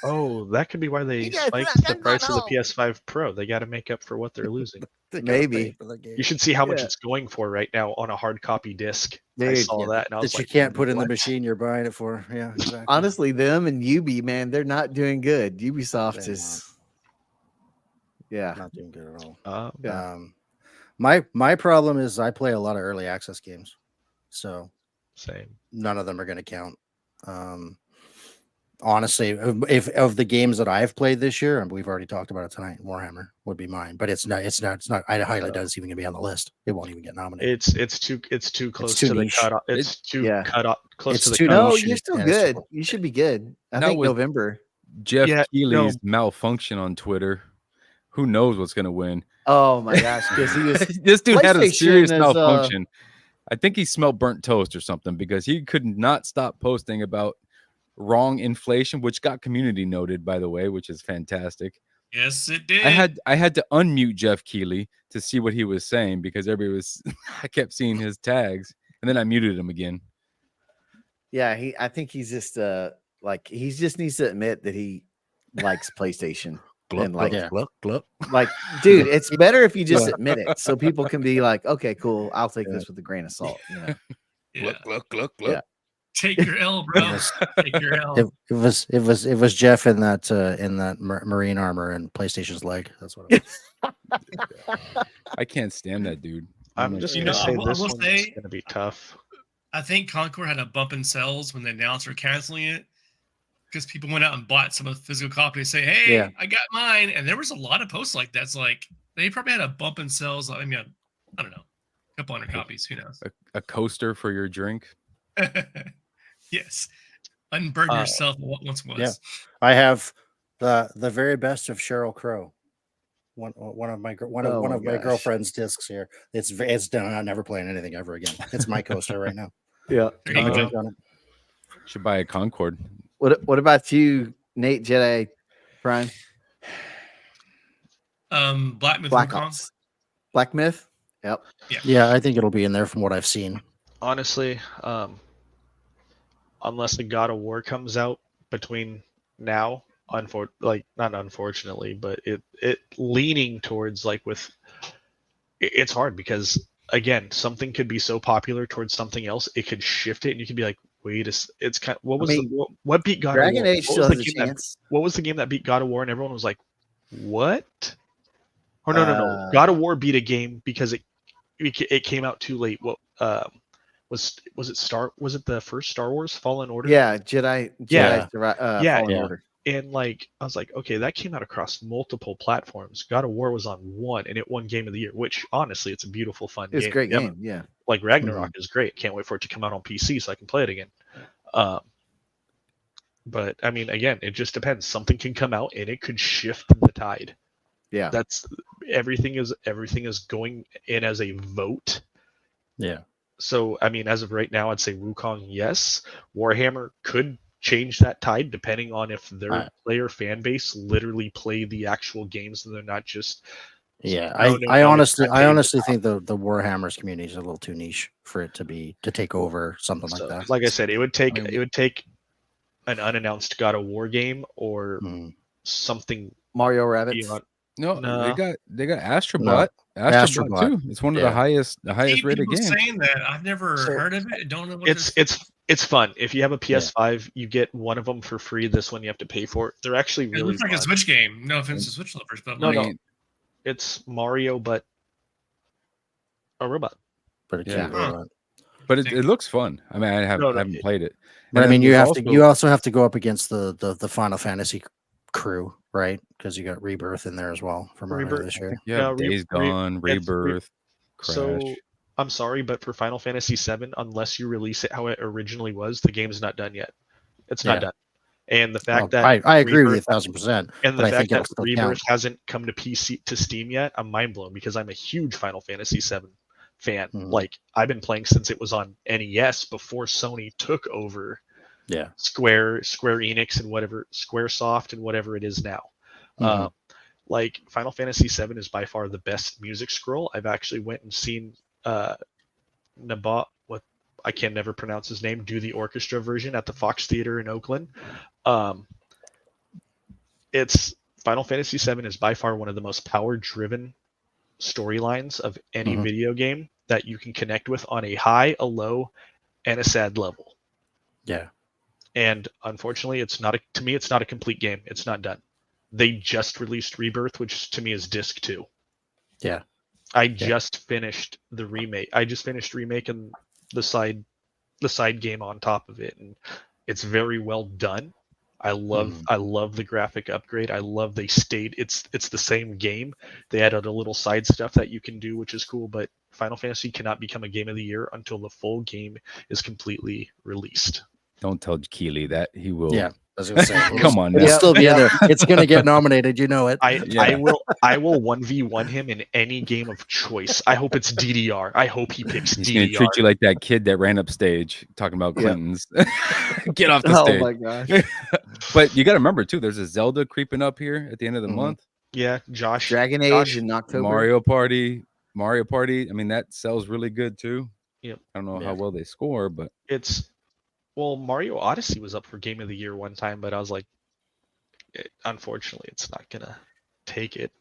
nobody. that could be why they You guys spiked not the gonna price of the know. PS5 Pro. They got to make up for what they're losing. Maybe. You should see how much Yeah. it's going for right now on a hard copy disc. I Dude, saw that and I was That like, you can't put in the "What?" machine you're buying it for. Yeah, exactly. Honestly, them and Ubi, man, they're not doing good. Ubisoft They're is, yeah. not doing good at all. Yeah. My problem is I play a lot of early access games, so Same. none of them are going to count. Honestly, if of the games that I've played this year, and we've already talked about it tonight, Warhammer would be mine, but it's not. I highly doubt it's even going to be on the list. It won't even get nominated. It's too close too to the niche. cutoff. It's too yeah. cut off close It's to the too cutoff. No, niche you're still and it's good. too- You should be good. I Now think with- November. Jeff Yeah, Keighley's malfunction on Twitter. Who knows what's going to win? Oh my gosh, because he was This dude had a PlayStation serious is, malfunction. I think he smelled burnt toast or something because he could not stop posting about wrong inflation, which got community noted, by the way, which is fantastic. Yes, it did. I had to unmute Jeff Keighley to see what he was saying because everybody was I kept seeing his tags and then I muted him again. yeah. I think he's just like he just needs to admit that he likes PlayStation. And like, gluck. like, dude, it's better if you just admit it, so people can be like, okay, cool, I'll take this with a grain of salt. You know? Yeah. Gluck. Yeah. Take your L, bro. Take your L. It was Jeff in that marine armor and PlayStation's leg. That's what it was. I can't stand that dude. I'm just You gonna know, say I will this one's say- gonna be tough. I think Concord had a bump in sales when they announced they're canceling it because people went out and bought some of the physical copies. Say, hey, Yeah. I got mine, and there was a lot of posts like that. It's like they probably had a bump in sales. I mean, I don't know, a couple hundred copies. Who knows? A coaster for your drink. Yes, unburden yourself of what once was. yeah. I have the very best of Sheryl Crow. One of my gosh. girlfriend's discs here. It's done. I'm never playing anything ever again. It's my coaster right now. Yeah. There you I'm a go. drink on it. Should buy a Concord. What about you, Nate Jedi Prime? Black Myth Black Wukong. Ops. Black Myth. Yep. Yeah, I think it'll be in there from what I've seen. Honestly, unless the God of War comes out between now, not unfortunately, but it leaning towards it's hard because again, something could be so popular towards something else, it could shift it, and you could be like, wait, it's kind of, what beat God Dragon of War? Age What still was has the a game chance. what was the game that beat God of War, and everyone was like, what? Oh no, Uh, God of War beat a game because it came out too late. What was it the first Star Wars Fallen Order? Yeah, Jedi. Yeah. Yeah, Fallen yeah. Order. And I was like, okay, that came out across multiple platforms. God of War was on one, and it won Game of the Year, which honestly, it's a beautiful, fun It's a game. great Yeah, game. Yeah. like Ragnarok is great. Can't wait for it to come out on PC so I can play it again. But I mean, again, it just depends. Something can come out and it could shift the tide. Yeah. That's everything is going in as a vote. Yeah. So I mean, as of right now, I'd say Wukong, yes. Warhammer could change that tide depending on if their player fan base literally play the actual games and they're not just. Yeah, No, I honestly it's think the Warhammer's community is a little too niche for it to take over something so, like that. like I said, it would take I mean, it would take an unannounced God of War game or Mm. something Mario Rabbits. beyond. No, No. they got Astrobot. Astrobot Astrobot. too. It's one of Yeah. the highest rated People games. saying that I've never So, heard of it. Don't know what It's fun. If you have a PS5, you get one of them for free. This one you have to pay for. They're actually It really looks like a fun. Switch game. No offense to Switch lovers, but No, like, no. It's Mario, but a robot. But it Yeah. can't Huh. go on. But it looks fun. I mean, I haven't played it. But I And mean, then you there's also have to go up against the Final Fantasy crew, right? Because you got Rebirth in there as well from earlier Rebirth. this year. Yeah, No, Days Gone, Rebirth, Crash. So I'm sorry, but for Final Fantasy VII, unless you release it how it originally was, the game's not done yet. It's not Yeah. done. And the fact Well, that I agree with you Rebirth- 1,000%. and the but I fact think it'll that still Rebirth count. hasn't come to PC to Steam yet, I'm mind blown because I'm a huge Final Fantasy VII fan. Mhm. Like I've been playing since it was on NES before Sony took over Yeah. Square Enix and whatever SquareSoft and whatever it is now. Mhm. Like Final Fantasy VII is by far the best music scroll. I've actually went and seen Nabat, what I can never pronounce his name, do the orchestra version at the Fox Theater in Oakland. It's Final Fantasy VII is by far one of the most power-driven storylines of any video game that you can connect with on a high, a low, and a sad level. Yeah. And unfortunately, it's not a complete game. It's not done. They just released Rebirth, which to me is disc 2. Yeah. I just finished the remake. I just finished remaking the side game on top of it, and it's very well done. I love the graphic upgrade. I love they stayed. It's the same game. They added a little side stuff that you can do, which is cool. But Final Fantasy cannot become a game of the year until the full game is completely released. Don't tell Keeley that. He will. Yeah. I was gonna say, Come on it'll now. still be in there. It's gonna get nominated. You know it. I will 1v1 him in any game of choice. I hope it's DDR. I hope he picks He's gonna DDR. treat you like that kid that ran up stage talking about Clintons. Get off the Oh stage. my gosh. But you got to remember too. There's a Zelda creeping up here at the end of the month. Yeah, Josh. Dragon Josh, Age in October. Mario Party. I mean, that sells really good too. Yep. I don't know Yeah. how well they score, but Mario Odyssey was up for Game of the Year one time, but I was like, unfortunately, it's not gonna take it.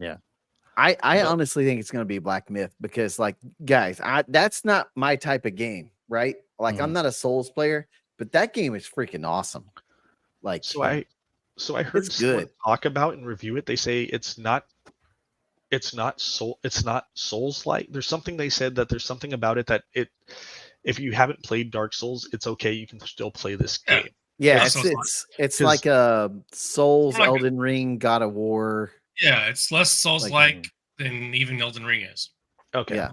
I honestly think it's going to be Black Myth because, like, guys, that's not my type of game, right? Like, I'm not a Souls player, but that game is freaking awesome. Like, So I heard It's someone good. talk about and review it. They say it's not Souls like. There's something they said that there's something about it that if you haven't played Dark Souls, it's okay. You can still play this game. yeah, That's it's 'cause- like a Souls, Like a- Elden Ring, God of War. Yeah, it's less Souls-like Like- than even Elden Ring is. Okay. Yeah.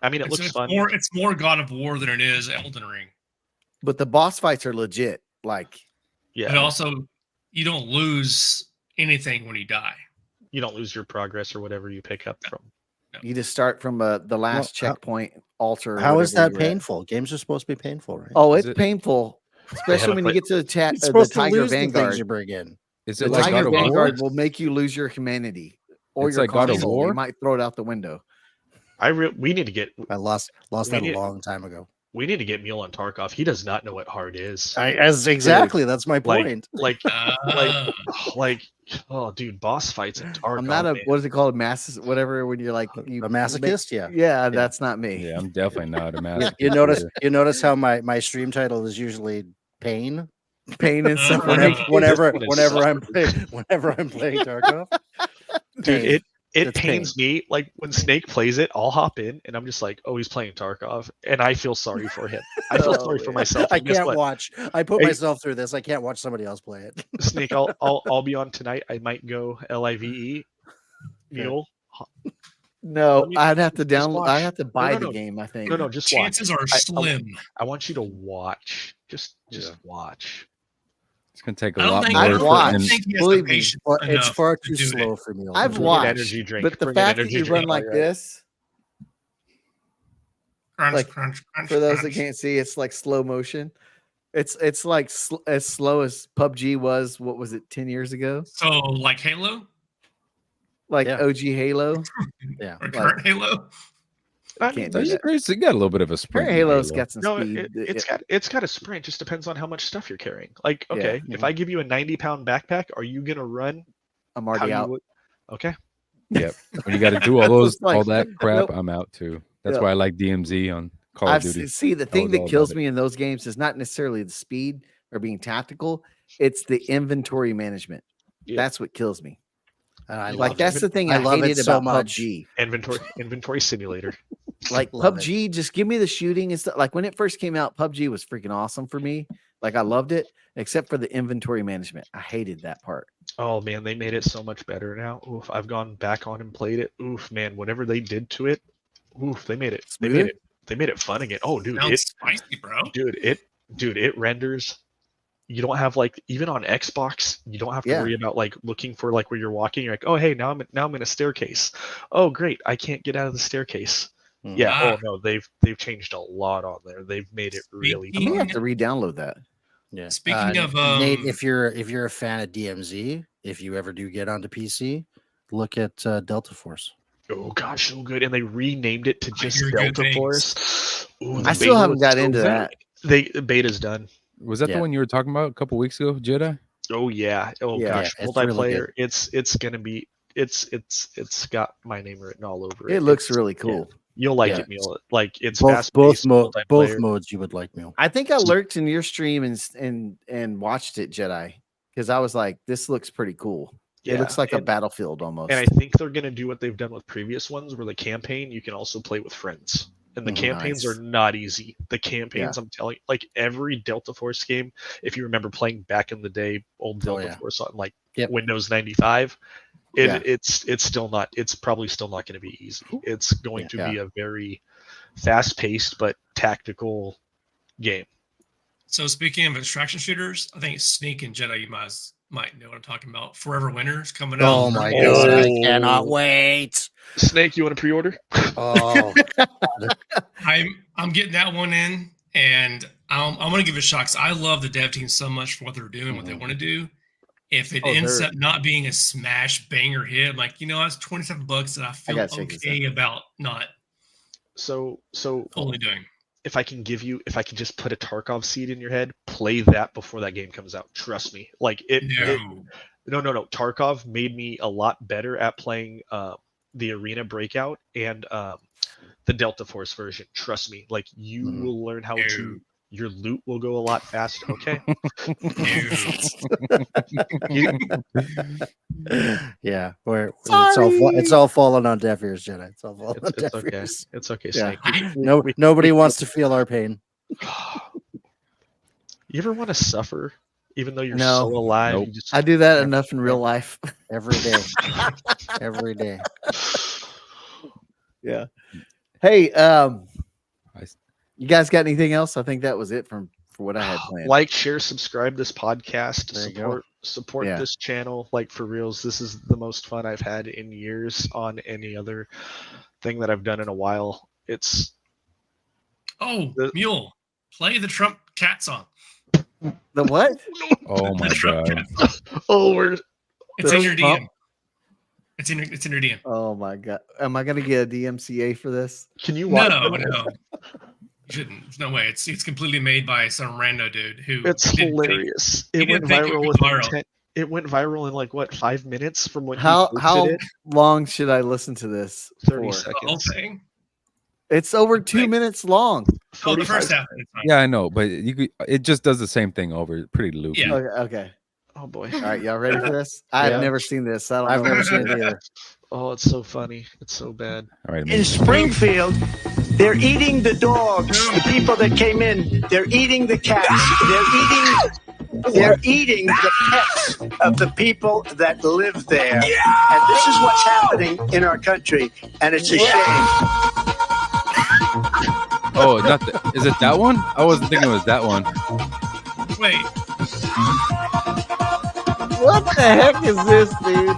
I mean, it It's, looks it's fun. more it's more God of War than it is Elden Ring. But the boss fights are legit. Like, Yeah. But also, you don't lose anything when you die. You don't lose your progress or whatever you pick up from. you just start from the last Well, checkpoint altar. or How is whatever that you're at. painful? Games are supposed to be painful, right? Oh, Is it's it- painful, especially haven't when you played- get to the It's the supposed to Tiger lose the things Vanguard. you bring in. is The it like Tiger God of War? Vanguard will make you lose your humanity or It's your like God of console. War? You might throw it out the window. We need to get I lost We that a need- long time ago. Mule on Tarkov. He does not know what hard is. Exactly. That's my Like- point. Like Ah. like oh dude, boss fights in Tarkov. I'm not a man. what is it called, whatever when you're like A masochist, yeah. Yeah, that's not me. Yeah, I'm definitely not a master. You notice how my stream title is usually pain Pain and Uh, suffering. whenever This one is whenever I'm playing Tarkov. Dude, Pain. it It's pains me. Like when Snake plays it, I'll hop in and I'm just like, oh, he's playing Tarkov, and I feel sorry for him. I feel Oh, sorry for yeah. myself. I And guess can't what? watch. I put Hey. myself through this. I can't watch somebody else play it. Snake, I'll be on tonight. I might go LIVE Mule. No, Let me- I'd have to just download. watch. I have to buy no, the no. game. I think. No, just watch. Chances are I- slim. I want you to watch. Just Yeah. watch. It's gonna take a I don't lot think, more. I I've don't watched. think he has Believe the me, patience Well, it's enough far to too do slow it. for me. I've Bring an watched, energy drink. but the Bring an fact that energy you run drink. like Alright. this, Crunch, like, crunch, crunch. for those that crunch. can't see, it's like slow motion. It's like as slow as PUBG was. What was it, 10 years ago? So, like Halo Like Yeah. OG Halo. Yeah. or current Halo? I Can't mean, do that. It got a little bit of a sprint. Current in Halo's Halo. got some no, speed. it's got a sprint. Just depends on how much stuff you're carrying. Like, Yeah. okay, if I give you a 90-pound backpack, are you gonna run I'm how already you out. would? Okay. When you got to do all It's like, all that crap, nope. I'm out too. That's Yep. why I like DMZ on Call of Duty. See, the I thing was that all kills about it. me in those games is not necessarily the speed or being tactical. It's the inventory management. Yeah. That's what kills me. And I Like love that's it. the thing I I, love it hated so about much. PUBG. Inventory simulator. Like Love it. PUBG, just give me the shooting and stuff. Like when it first came out, PUBG was freaking awesome for me. Like I loved it, except for the inventory management. I hated that part. Oh man, they made it so much better now. Oof, I've gone back on and played it. Oof, man, whatever they did to it, oof, they made it fun again. Oh, dude, Sounds spicy, bro. it renders. You don't have like even on Xbox, you don't have to Yeah. worry about like looking for like where you're walking. You're like, oh hey, now I'm in a staircase. Oh great, I can't get out of the staircase. Hmm. Yeah. Ah. Oh no, they've changed a lot on there. They've made it really. I may have to re-download that. Yeah. Speaking of, Nate, if you're a fan of DMZ, if you ever do get onto PC, Look at Delta Force. Oh gosh, so good. And they renamed it to just hear good Delta things. Force. Ooh, the I still beta haven't was got so into good. that. The beta's done. Was that Yeah. the one you were talking about a couple weeks ago, Jedi? Oh yeah. Oh Yeah. gosh, Yeah, it's really multiplayer. good. It's gonna be. It's got my name written all over it. It looks It's- really cool. You'll like Yeah. it, Mule. Like it's Both fast-paced both multiplayer. modes you would like, Mule. I think I lurked in your stream and watched it, Jedi, because I was like, this looks pretty cool. Yeah, It looks like a and- battlefield almost. And I think they're going to do what they've done with previous ones, where the campaign you can also play with friends. And the Mhm, campaigns nice. are not easy. The campaigns, I'm telling you, like every Delta Force game, if you remember playing back in the day, old Delta yeah. Force on like Yep. Windows 95, Yeah. it's still not. It's probably still not going to be easy. It's going to Yeah. be a very fast-paced but tactical game. So speaking of extraction shooters, I think Sneak and Jedi, you might know what I'm talking about. Forever Winter's coming out. Oh my Oh. god, I cannot wait. Snake, you want to pre-order? Oh, I'm getting that one in, and I'm going to give it a shot 'cause I love the dev team so much for what they're doing, what they want to do. If it Oh, ends they're- up not being a smash banger hit, I'm like, that's $27 that I feel gotta check this okay about not So totally doing. if I can just put a Tarkov seed in your head, play that before that game comes out. Trust me. Like No. no. Tarkov made me a lot better at playing the Arena Breakout and the Delta Force version. Trust me. Like you Mhm. will learn how No. to. Your loot will go a lot faster. Okay. yeah. Sorry. It's all falling on deaf ears, Jedi. It's all falling on It's deaf okay. ears. It's okay, Yeah. Snake. Nobody wants to feel our pain. You ever want to suffer, even though you're No. so alive? Nope. You just I do that enough in real life. Every day. Every day. Yeah. Hey, I- you guys got anything else? I think that was it for what I had planned. like, share, subscribe this podcast. There you go. Support Yeah. this channel. Like for reals, this is the most fun I've had in years on any other thing that I've done in a while. It's Oh, The- Mule, play the Trump cat song. The what? Oh my The Trump god. cat song. we're It's in your Trump? DM. It's in your DM. Oh my god. Am I gonna get a DMCA for this? can you watch? No. You shouldn't. There's no way. It's completely made by some rando dude who. It's didn't think- hilarious. he It went didn't think it viral would within go viral. 10. It went viral in like what 5 minutes from when How he posted it. long should I listen to this? 30 for? The whole seconds. thing. It's over 2 Like- minutes long. Oh, the 45 first half. It's fine. Yeah, I know, but it just does the same thing over. Pretty loopy. Yeah. Okay. Oh boy. All right, y'all ready for this? I've Yeah. never seen this. I don't I've know. never seen it either. Oh, it's so funny. It's so bad. All right. In Springfield, they're eating the dogs. The people that came in, they're eating the cats. They're eating the pets of the people that live there. And this is what's happening in our country, and it's a shame. Oh, not the, is it that one? I wasn't thinking it was that one. Wait. What the heck is this, dude?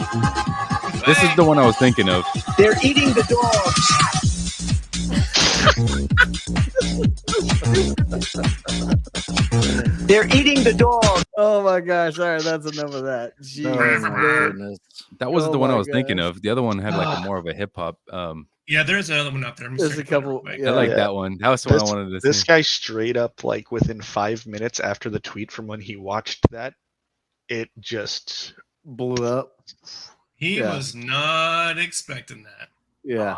This is the one I was thinking of. They're eating the dogs. They're eating the dogs. Oh my gosh! All right, that's enough of that. Jeez, Oh my man. goodness. That wasn't Oh the one I my was thinking gosh. of. The other one had like a more of a hip hop. Yeah, there's another one out there. I'm just There's a checking it out couple- real quick. yeah. I like Yeah. that one. That was the one I This- wanted to This see. guy straight up, like within 5 minutes after the tweet from when he watched that, it just Blew up. He Yeah. was not expecting that. Yeah.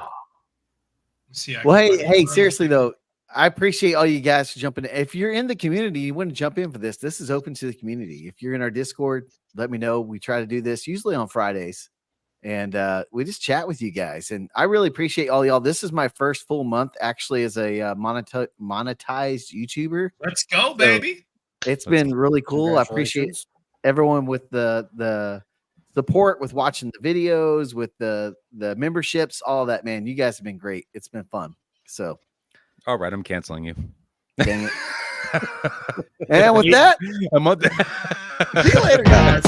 Let's see. Well, hey, seriously though, I appreciate all you guys jumping in. If you're in the community, you want to jump in for this. This is open to the community. If you're in our Discord, let me know. We try to do this usually on Fridays, and we just chat with you guys. And I really appreciate all y'all. This is my first full month actually as a monetized YouTuber. Let's go, baby. It's been really cool. I appreciate Congratulations. everyone with the support, with watching the videos, with the memberships, all that. Man, you guys have been great. It's been fun. So All right, I'm canceling you. dang it. And with that, I'm on see you later, guys.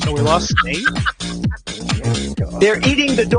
so we lost Nate. They're eating the dog.